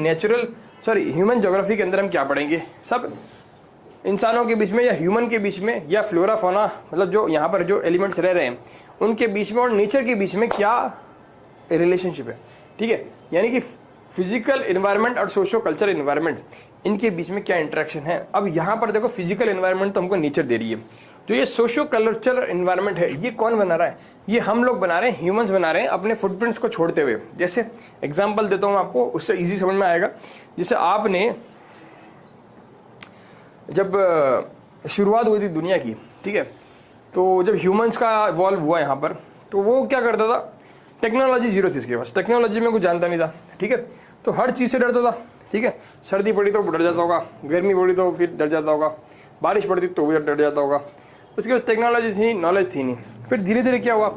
ह्यूमन ज्योग्राफी के अंदर हम क्या पढ़ेंगे। सब इंसानों के बीच में या ह्यूमन के बीच में या फ्लोरा फौना, मतलब जो यहाँ पर जो एलिमेंट्स रह रहे हैं उनके बीच में और नेचर के बीच में क्या रिलेशनशिप है, ठीक है। यानी कि फिजिकल एनवायरनमेंट और सोशो कल्चर एनवायरनमेंट, इनके बीच में क्या इंटरेक्शन है। अब यहाँ पर देखो फिजिकल एनवायरनमेंट तो हमको नेचर दे रही है, जो ये सोशो कल्चरल एनवायरनमेंट है ये कौन बना रहा है, ये हम लोग बना रहे हैं, ह्यूमंस बना रहे हैं अपने फुटप्रिंट्स को छोड़ते हुए। जैसे एग्जांपल देता हूँ आपको, उससे इजी समझ में आएगा। जैसे आपने जब शुरुआत हुई थी दुनिया की, ठीक है, तो जब ह्यूमंस का इवॉल्व हुआ यहाँ पर, तो वो क्या करता था, टेक्नोलॉजी जीरो थी उसके पास, टेक्नोलॉजी में कुछ जानता नहीं था, ठीक है। तो हर चीज़ से डरता था, ठीक है। सर्दी पड़ी तो डर जाता होगा, गर्मी पड़ी तो फिर डर जाता होगा, बारिश पड़ती तो भी डर जाता होगा। उसके बाद टेक्नोलॉजी थी, नॉलेज थी नहीं। फिर धीरे धीरे क्या हुआ,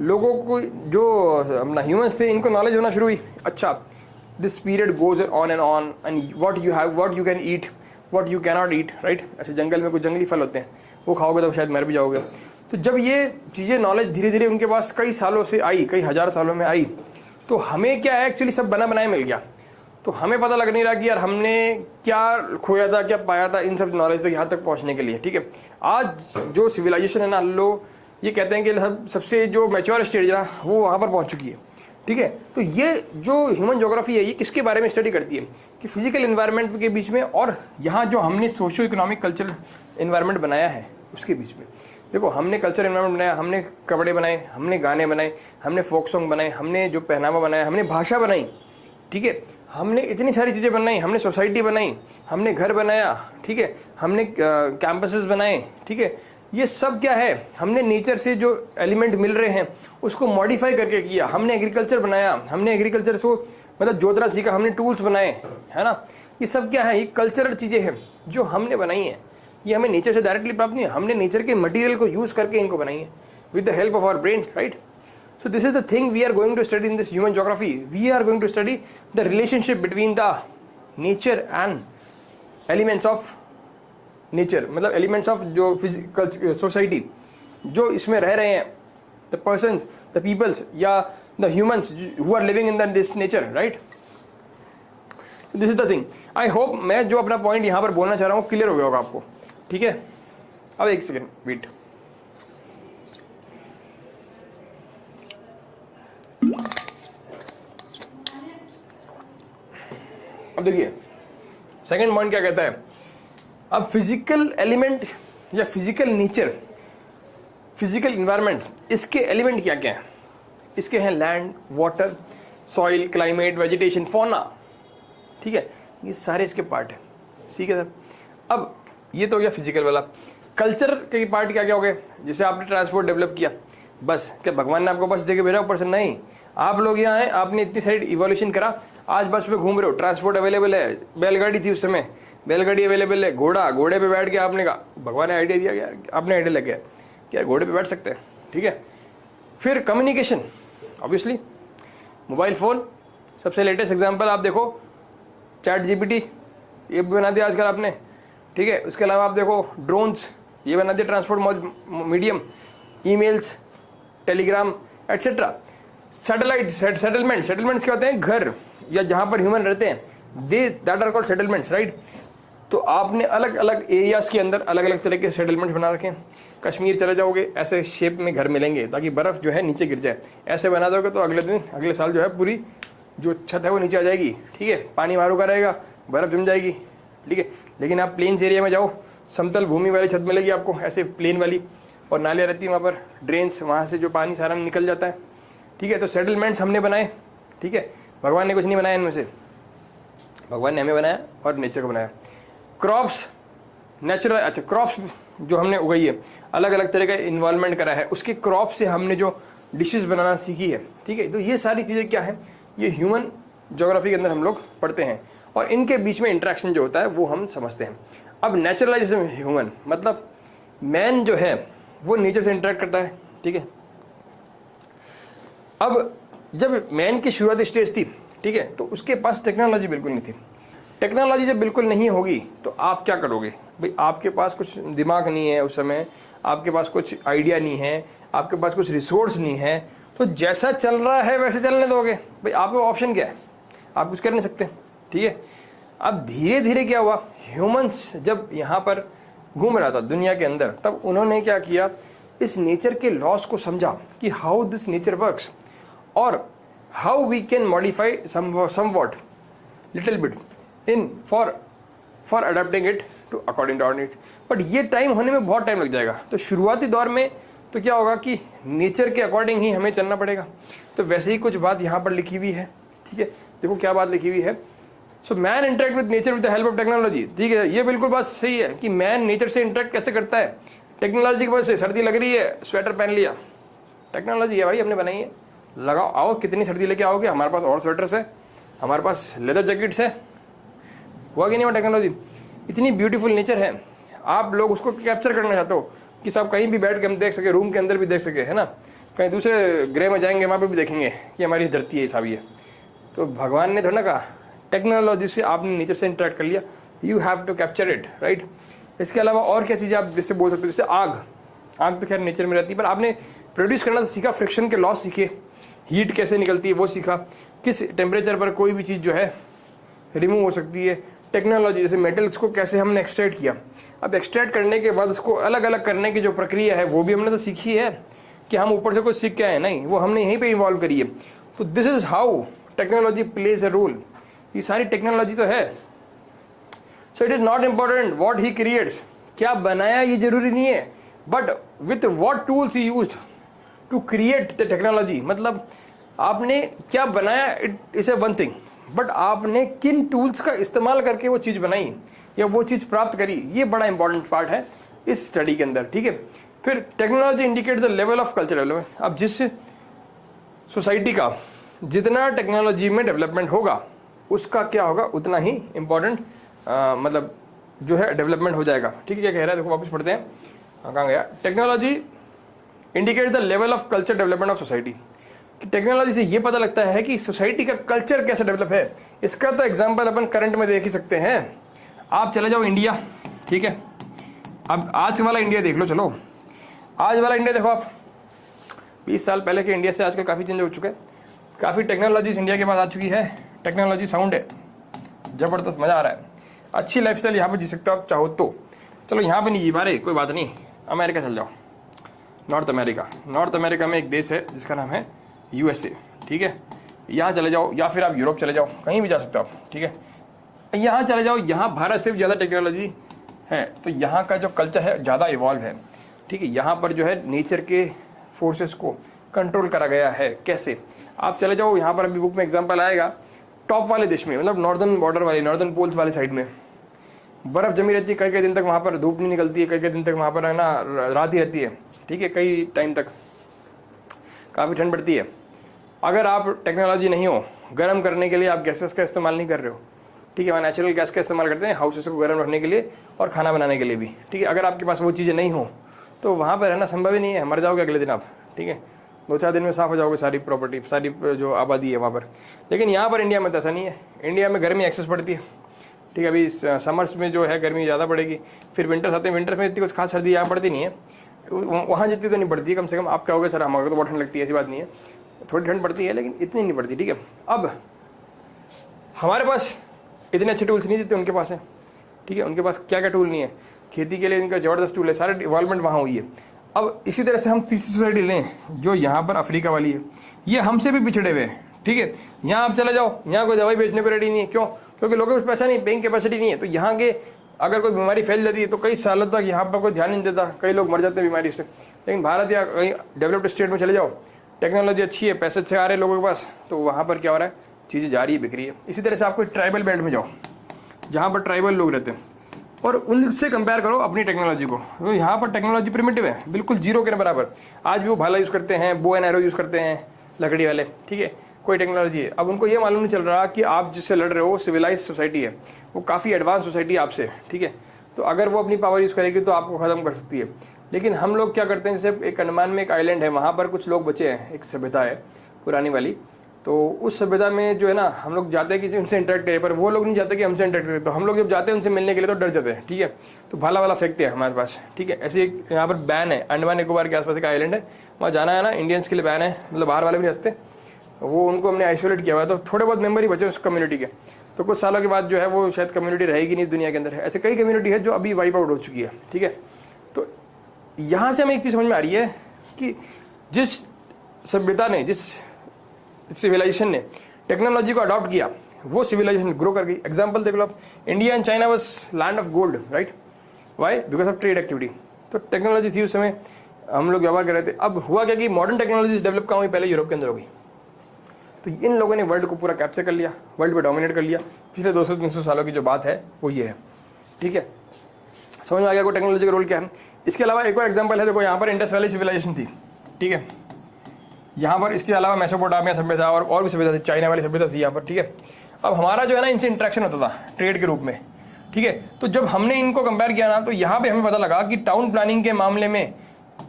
लोगों को जो अपना ह्यूमंस थे इनको नॉलेज होना शुरू हुई। अच्छा, this period goes on and what you have, what you can eat, what you cannot eat, right. ऐसे जंगल में कुछ जंगली फल होते हैं, वो खाओगे तो शायद मर भी जाओगे। तो जब ये चीज़ें नॉलेज धीरे धीरे उनके पास कई सालों से आई, कई हजार सालों में आई, तो हमें क्या है एक्चुअली सब बना बनाया मिल गया। तो हमें पता लग नहीं रहा कि यार हमने क्या खोया था, क्या पाया था इन सब नॉलेज तक यहाँ तक पहुँचने के लिए, ठीक है। आज जो सिविलाइजेशन है ना, लोग ये कहते हैं कि सबसे जो मैच्योर स्टेज है वो वहाँ पर पहुँच चुकी है, ठीक है। तो ये जो ह्यूमन ज्योग्राफी है ये किसके बारे में स्टडी करती है कि फिजिकल एनवायरनमेंट के बीच में और यहाँ जो हमने सोशो इकोनॉमिक कल्चर एनवायरनमेंट बनाया है उसके बीच में। देखो हमने कल्चर एनवायरनमेंट बनाया, हमने कपड़े बनाए, हमने गाने बनाए, हमने फोक सॉन्ग बनाए, हमने जो पहनावा बनाया, हमने भाषा बनाई, ठीक है, हमने इतनी सारी चीज़ें बनाई, हमने सोसाइटी बनाई, हमने घर बनाया, ठीक है, हमने कैंपसेस बनाए, ठीक है। ये सब क्या है, हमने नेचर से जो एलिमेंट मिल रहे हैं उसको मॉडिफाई करके किया। हमने एग्रीकल्चर बनाया, हमने एग्रीकल्चर को मतलब जोतना सीखा, हमने टूल्स बनाए, है ना। ये सब क्या है, ये कल्चरल चीज़ें हैं जो हमने बनाई हैं। ये हमें नेचर से डायरेक्टली प्राप्त नहीं है, हमने नेचर के मटेरियल को यूज़ करके इनको बनाई है with the help of our brain, right. So this is the thing we are going to study in this human geography. We are going to study the relationship between the nature and elements of nature, मतलब elements of जो physical society जो इसमें रह रहे हैं, the persons, the peoples या the humans who are living in this nature, right? So this is the thing. I hope मैं जो अपना point यहाँ पर बोलना चाह रहा हूँ क्लियर हो गया होगा आपको, ठीक है। अब एक सेकेंड वेट, अब देखिए सेकंड पॉइंट क्या कहता है। अब फिजिकल एलिमेंट या फिजिकल नेचर, फिजिकल इन्वायरमेंट, इसके एलिमेंट क्या क्या हैं, इसके हैं land, water, soil, climate, vegetation, fauna, ठीक है, ये सारे इसके पार्ट हैं, ठीक है सर। अब ये तो हो गया फिजिकल वाला। कल्चर के पार्ट क्या क्या हो गए, जैसे आपने ट्रांसपोर्ट डेवलप किया, बस क्या भगवान ने आपको बस देके भेजा ऊपर से, नहीं, आप लोग यहाँ हैं, आपने इतनी सारी इवोल्यूशन करा, आज बस पे घूम रहे हो, ट्रांसपोर्ट अवेलेबल है, बैलगाड़ी थी उस समय, बैलगाड़ी अवेलेबल है, घोड़े पे बैठ के आपने कहा, भगवान ने आइडिया दिया गया, आपने आइडिया लग गया क्या घोड़े पे बैठ सकते हैं, ठीक है। फिर कम्युनिकेशन, ऑब्वियसली मोबाइल फ़ोन, सबसे लेटेस्ट एग्जांपल आप देखो चैट जीपीटी, ये भी बना दिया आजकल आपने, ठीक है। उसके अलावा आप देखो ड्रोन्स, ये बना दिया transport medium, emails, Telegram etcetera. Satellite settlements क्या होते हैं, घर या जहां पर ह्यूमन रहते हैं, that are called settlements, right. तो आपने अलग अलग एरियाज के अंदर अलग अलग तरह के सेटलमेंट्स बना रखे हैं। कश्मीर चले जाओगे ऐसे शेप में घर मिलेंगे ताकि बर्फ जो है नीचे गिर जाए, ऐसे बना दोगे तो अगले साल जो है पूरी जो छत है वो नीचे आ जाएगी, ठीक है, पानी मारू का रहेगा, बर्फ जम जाएगी, ठीक है। लेकिन आप प्लेन्स एरिया में जाओ, समतल भूमि वाली छत मिलेगी आपको ऐसे प्लेन वाली, और नालियाँ रहती है वहाँ पर, ड्रेन्स, वहाँ से जो पानी सारा निकल जाता है, ठीक है। तो सेटलमेंट्स हमने बनाए, ठीक है, भगवान ने कुछ नहीं बनाया इनमें से, भगवान ने हमें बनाया और नेचर को बनाया। क्रॉप्स नेचुरल, अच्छा क्रॉप्स जो हमने उगाई है, अलग अलग तरह का इन्वॉल्वमेंट करा है, उसके क्रॉप से हमने जो डिशेस बनाना सीखी है, ठीक है। तो ये सारी चीज़ें क्या है, ये ह्यूमन ज्योग्राफी के अंदर हम लोग पढ़ते हैं और इनके बीच में इंटरेक्शन जो होता है वो हम समझते हैं। अब नेचुरलाइजेशन ह्यूमन मतलब मैन जो है वो नेचर से इंटरेक्ट करता है, ठीक है। अब जब मैन की शुरुआती स्टेज थी, ठीक है, तो उसके पास टेक्नोलॉजी बिल्कुल नहीं थी। टेक्नोलॉजी जब बिल्कुल नहीं होगी तो आप क्या करोगे भाई, आपके पास कुछ दिमाग नहीं है उस समय, आपके पास कुछ आइडिया नहीं है, आपके पास कुछ रिसोर्स नहीं है, तो जैसा चल रहा है वैसे चलने दोगे भाई, आपका ऑप्शन क्या है, आप कुछ कर नहीं सकते, ठीक है। अब धीरे धीरे क्या हुआ, ह्यूमंस जब यहाँ पर घूम रहा था दुनिया के अंदर, तब उन्होंने क्या किया, इस नेचर के लॉस को समझा कि हाउ दिस नेचर वर्क्स और how we can modify somewhat little bit in for adapting it to according to our need. But ये टाइम होने में बहुत टाइम लग जाएगा। तो शुरुआती दौर में तो क्या होगा कि नेचर के अकॉर्डिंग ही हमें चलना पड़ेगा। तो वैसे ही कुछ बात यहाँ पर लिखी हुई है, ठीक है, देखो क्या बात लिखी हुई है। So man interact with nature with the help of technology, ठीक है, ये बिल्कुल बात सही है कि मैन नेचर से इंटरेक्ट कैसे करता है, टेक्नोलॉजी की वजह से। सर्दी लग रही है, स्वेटर पहन लिया, टेक्नोलॉजी है भाई, हमने बनाई है, लगाओ, आओ, कितनी सर्दी लेके आओगे, हमारे पास और स्वेटर्स है, हमारे पास लेदर जैकेट्स है, हुआ कि नहीं हुआ टेक्नोलॉजी। इतनी ब्यूटीफुल नेचर है, आप लोग उसको कैप्चर करना चाहते हो कि सब कहीं भी बैठ के हम देख सके, रूम के अंदर भी देख सके, है ना, कहीं दूसरे ग्रह में जाएंगे वहाँ पे भी देखेंगे कि हमारी धरती है, ऐसा भी है। तो भगवान ने थोड़ा ना कहा, टेक्नोलॉजी से आपने नेचर से इंटरेक्ट कर लिया, you have to capture it, right. इसके अलावा और क्या चीज़ें आप जिससे बोल सकते हो, जैसे आग तो खैर नेचर में रहती है, पर आपने प्रोड्यूस करना तो सीखा, फ्रिक्शन के लॉस सीखे, हीट कैसे निकलती है वो सीखा, किस टेम्परेचर पर कोई भी चीज़ जो है रिमूव हो सकती है। टेक्नोलॉजी जैसे मेटल्स को कैसे हमने एक्सट्रैक्ट किया, अब एक्सट्रैक्ट करने के बाद उसको अलग अलग करने की जो प्रक्रिया है वो भी हमने तो सीखी है, कि हम ऊपर से कुछ सीख के आए, नहीं, वो हमने यहीं पे इन्वॉल्व करी है। तो this is how technology plays a role, ये सारी टेक्नोलॉजी तो है। So it is not important what he creates, क्या बनाया ये जरूरी नहीं है, but with what tools he used to create the technology, मतलब आपने क्या बनाया, it is a one thing, but आपने किन टूल्स का इस्तेमाल करके वो चीज़ बनाई या वो चीज़ प्राप्त करी, ये बड़ा इंपॉर्टेंट पार्ट है इस स्टडी के अंदर, ठीक है। फिर technology indicate the level of culture development. अब जिस सोसाइटी का जितना टेक्नोलॉजी में डेवलपमेंट होगा उसका क्या होगा, उतना ही इंपॉर्टेंट मतलब जो है डेवलपमेंट हो जाएगा, ठीक है। क्या कह रहा है, देखो वापस पढ़ते हैं, कहाँ गया, technology indicate the level of culture development of society. कि टेक्नोलॉजी से ये पता लगता है कि सोसाइटी का कल्चर कैसे डेवलप है। इसका तो एग्जांपल अपन करंट में देख ही सकते हैं। आप चले जाओ इंडिया, ठीक है, अब आज वाला इंडिया देख लो, चलो आज वाला इंडिया देखो आप, 20 साल पहले के इंडिया से आजकल काफ़ी चेंज हो चुका है, काफ़ी टेक्नोलॉजीज इंडिया के पास आ चुकी है, टेक्नोलॉजी साउंड है, ज़बरदस्त, मज़ा आ रहा है, अच्छी लाइफस्टाइल यहाँ पर जी सकते हो आप चाहो तो। चलो यहाँ पर नहीं जी पा रहे, कोई बात नहीं, अमेरिका चल जाओ, नॉर्थ अमेरिका में एक देश है जिसका नाम है USA, ठीक है, यहाँ चले जाओ, या फिर आप यूरोप चले जाओ, कहीं भी जा सकते हो आप, ठीक है, यहाँ चले जाओ, यहाँ भारत से भी ज़्यादा टेक्नोलॉजी है, तो यहाँ का जो कल्चर है ज़्यादा इवॉल्व है, ठीक है। यहाँ पर जो है नेचर के फोर्सेस को कंट्रोल करा गया है, कैसे, आप चले जाओ, यहाँ पर अभी बुक में एग्जाम्पल आएगा, टॉप वाले देश में, मतलब नॉर्दर्न बॉर्डर वाले, नॉर्दर्न पोल्स वाले साइड में बर्फ़ जमी रहती है, कई कई दिन तक वहाँ पर धूप नहीं निकलती है, कई कई दिन तक वहाँ पर है ना रात ही रहती है, ठीक है, कई टाइम तक काफ़ी ठंड पड़ती है। अगर आप टेक्नोलॉजी नहीं हो, गर्म करने के लिए आप गैसेस का इस्तेमाल नहीं कर रहे हो, ठीक है, वहाँ नेचुरल गैस का इस्तेमाल करते हैं हाउसेस को गर्म रखने के लिए और खाना बनाने के लिए भी, ठीक है। अगर आपके पास वो चीज़ें नहीं हो तो वहाँ पर रहना संभव ही नहीं है, मर जाओगे अगले दिन आप, ठीक है, 2-4 दिन में साफ हो जाओगे सारी प्रॉपर्टी, सारी जो आबादी है वहाँ पर। लेकिन यहाँ पर इंडिया में तो ऐसा नहीं है, इंडिया में गर्मी एक्सेस पड़ती है, ठीक है। अभी समर्स में जो है गर्मी ज़्यादा पड़ेगी, फिर विंटर्स आते हैं, विंटर्स में इतनी कुछ खास सर्दी यहाँ पड़ती नहीं है, वहाँ जितनी तो नहीं पड़ती है। कम से कम आप कहोगे सर हमारे तो बहुत ठंड लगती है, ऐसी बात नहीं है, थोड़ी ठंड पड़ती है लेकिन इतनी नहीं पड़ती, ठीक है। अब हमारे पास इतने अच्छे टूल्स नहीं देते उनके पास है, ठीक है। उनके पास क्या क्या टूल नहीं है, खेती के लिए इनका ज़बरदस्त टूल है, सारे डेवलपमेंट वहाँ हुई है। अब इसी तरह से हम तीसरी सोसाइटी लें जो यहाँ पर अफ्रीका वाली है, ये हमसे भी पिछड़े हुए हैं, ठीक है। यहाँ आप चले जाओ, यहाँ कोई दवाई बेचने को रेडी नहीं है, क्यों? क्योंकि लोगों के पास पैसा नहीं, पेइंग कैपेसिटी नहीं है। तो यहाँ के अगर कोई बीमारी फैल जाती है तो कई सालों तक यहाँ पर कोई ध्यान नहीं देता, कई लोग मर जाते हैं बीमारी से। लेकिन भारत या कहीं डेवलप्ड स्टेट में चले जाओ, टेक्नोलॉजी अच्छी है, पैसे अच्छे आ रहे हैं लोगों के पास, तो वहाँ पर क्या हो रहा है, चीज़ें जा रही है, बिक रही है। इसी तरह से आप कोई ट्राइबल बेल्ट में जाओ जहाँ पर ट्राइबल लोग रहते हैं और उनसे कंपेयर करो अपनी टेक्नोलॉजी को, तो यहाँ पर टेक्नोलॉजी प्रिमिटिव है, बिल्कुल जीरो के बराबर। आज भी वो भाला यूज़ करते हैं, बो एंड एरो यूज़ करते हैं लकड़ी वाले, ठीक है, कोई टेक्नोलॉजी है। अब उनको ये मालूम नहीं चल रहा कि आप जिससे लड़ रहे हो सिविलाइज सोसाइटी है, वो काफ़ी एडवांस सोसाइटी आपसे, ठीक है। तो अगर वो अपनी पावर यूज़ करेगी तो आपको ख़त्म कर सकती है। लेकिन हम लोग क्या करते हैं, जैसे एक अंडमान में एक आइलैंड है, वहाँ पर कुछ लोग बचे हैं, एक सभ्यता है पुरानी वाली, तो उस सभ्यता में जो है ना हम लोग जाते हैं कि उनसे इंटरेक्ट करें, पर वो लोग नहीं चाहते कि हमसे इंटरेक्ट करें। तो हम लोग जब जाते हैं उनसे मिलने के लिए तो डर जाते हैं, ठीक है, तो भाला वाला फेंकते हैं हमारे पास, ठीक है। ऐसे एक यहाँ पर बैन है, अंडमान निकोबार के आसपास एक आइलैंड है, वहाँ जाना है ना, इंडियंस के लिए बैन है, मतलब बाहर वाले भी नहीं हंसते, वो उनको हमने आइसोलेट किया हुआ है। तो थोड़े बहुत मेंबर ही बचे उस कम्युनिटी के, तो कुछ सालों के बाद जो है वो शायद कम्युनिटी रहेगी नहीं दुनिया के अंदर। ऐसे कई कम्युनिटी है जो अभी वाइप आउट हो चुकी है, ठीक है। तो यहाँ से हमें एक चीज़ समझ में आ रही है कि जिस सभ्यता ने, जिस सिविलाइजेशन ने टेक्नोलॉजी को अडॉप्ट किया, वो सिविलाइजेशन ग्रो कर गई। एग्जाम्पल देख लो आप, India and China was land of gold, right? Why? Because of trade activity. तो टेक्नोलॉजी थी उस समय, हम लोग व्यवहार कर रहे थे। अब हुआ क्या कि मॉडर्न टेक्नोलॉजी डेवलप कहाँ हुई, पहले यूरोप के अंदर हो गई। तो इन लोगों ने वर्ल्ड को पूरा कैप्चर कर लिया, वर्ल्ड पे डोमिनेट कर लिया। पिछले 200-300 सालों की जो बात है वो ये है, ठीक है। समझ में आ गया को टेक्नोलॉजी का रोल क्या है। इसके अलावा एक और एग्जांपल है, देखो यहाँ पर इंडस वैली सिविलाइजेशन थी, ठीक है। यहाँ पर इसके अलावा मेसोपोटामिया सभ्यता और भी सभ्यता थी, चाइना वाली सभ्यता थी यहाँ पर, ठीक है। अब हमारा जो है ना इनसे इंटरेक्शन होता था ट्रेड के रूप में, ठीक है। तो जब हमने इनको कंपेयर किया ना, तो यहाँ पे हमें पता लगा कि टाउन प्लानिंग के मामले में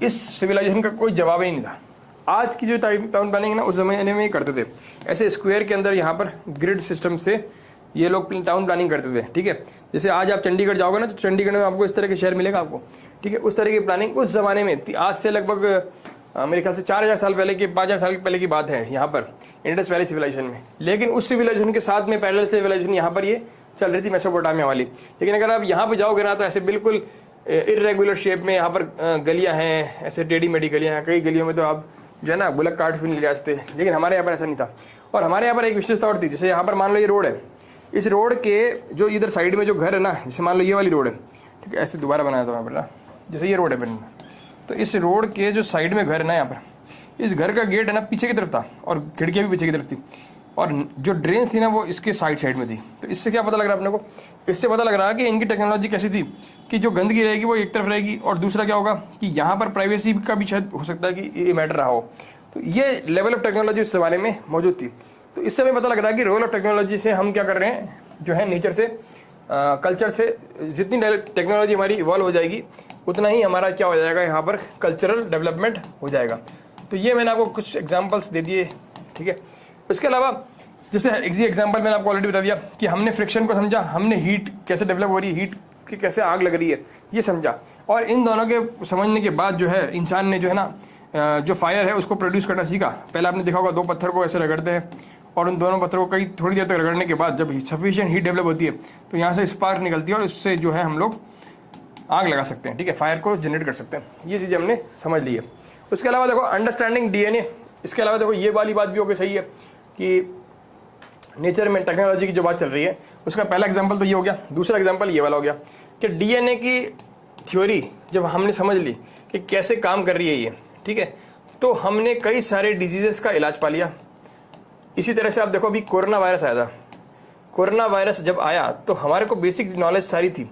इस सिविलाइजेशन का कोई जवाब ही नहीं था। आज की जो टाउन प्लानिंग है ना, उस जमाने में करते थे ऐसे स्क्वायर के अंदर, यहाँ पर ग्रिड सिस्टम से ये लोग टाउन प्लानिंग करते थे, ठीक है। जैसे आज आप चंडीगढ़ जाओगे ना, तो चंडीगढ़ में आपको इस तरह के शहर मिलेगा आपको, ठीक है। उस तरह की प्लानिंग उस जमाने में थी। आज से लगभग मेरे ख्याल से 4000 साल पहले की, 5000 साल पहले की बात है यहाँ पर इंडस वैली सिविलाइजेशन में। लेकिन उस सिविलाइजेशन के साथ में पैरेलल सिविलाइजेशन यहाँ पर ये चल रही थी, मेसोपोटामिया वाली। लेकिन अगर आप यहाँ पे जाओगे ना, तो ऐसे बिल्कुल इरेगुलर शेप में यहाँ पर गलियाँ हैं, ऐसे टेढ़ी मेढ़ी गलियाँ हैं। कई गलियों में तो आप जो है ना बुलक कार्ट्स भी नहीं ले जाते, लेकिन हमारे यहाँ पर ऐसा नहीं था। और हमारे यहाँ पर एक विशेषता और थी, जैसे यहाँ पर मान लो ये रोड है, इस रोड के जो इधर साइड में जो घर है ना, जैसे मान लो ये वाली रोड है, ठीक है, ऐसे दोबारा बनाया था वहाँ पर ना, जैसे ये रोड है बनना, तो इस रोड के जो साइड में घर है ना, यहाँ पर इस घर का गेट है ना पीछे की तरफ था और खिड़कियाँ भी पीछे की तरफ थी, और जो ड्रेन थी ना वो इसके साइड में थी। तो इससे क्या पता लग रहा है अपने को, इससे पता लग रहा है कि इनकी टेक्नोलॉजी कैसी थी कि जो गंदगी रहेगी वो एक तरफ रहेगी, और दूसरा क्या होगा कि यहाँ पर प्राइवेसी का भी शायद हो सकता है कि ये मैटर रहा हो। तो ये लेवल ऑफ टेक्नोलॉजी उस जमाने में मौजूद थी। तो इससे हमें पता लग रहा है कि रोल ऑफ टेक्नोलॉजी से हम क्या कर रहे हैं, जो है नेचर से, कल्चर से, जितनी टेक्नोलॉजी हमारी इवॉल्व हो जाएगी उतना ही हमारा क्या हो जाएगा, यहाँ पर कल्चरल डेवलपमेंट हो जाएगा। तो ये मैंने आपको कुछ एग्जांपल्स दे दिए, ठीक है। इसके अलावा जैसे एग्जांपल मैंने आपको ऑलरेडी बता दिया कि हमने फ्रिक्शन को समझा, हमने हीट कैसे डेवलप हो रही है, हीट की कैसे आग लग रही है, ये समझा। और इन दोनों के समझने के बाद जो है इंसान ने जो है ना जो फायर है उसको प्रोड्यूस करना सीखा। पहले आपने देखा होगा 2 पत्थर को ऐसे रगड़ते हैं, और उन दोनों पत्थरों को कई थोड़ी देर तक रगड़ने के बाद जब सफिशिएंट हीट डेवलप होती है तो यहाँ से स्पार्क निकलती है, और उससे जो है हम लोग आग लगा सकते हैं, ठीक है, फायर को जनरेट कर सकते हैं। ये चीज़ हमने समझ ली है। उसके अलावा देखो अंडरस्टैंडिंग डीएनए, इसके अलावा देखो ये वाली बात भी होगी, सही है कि नेचर में टेक्नोलॉजी की जो बात चल रही है, उसका पहला एग्जांपल तो ये हो गया। दूसरा एग्जांपल ये वाला हो गया कि डीएनए की थ्योरी जब हमने समझ ली कि कैसे काम कर रही है ये, ठीक है, तो हमने कई सारे डिजीजेस का इलाज पा लिया। इसी तरह से आप देखो अभी कोरोना वायरस आया था। कोरोना वायरस जब आया तो हमारे को बेसिक नॉलेज सारी थी।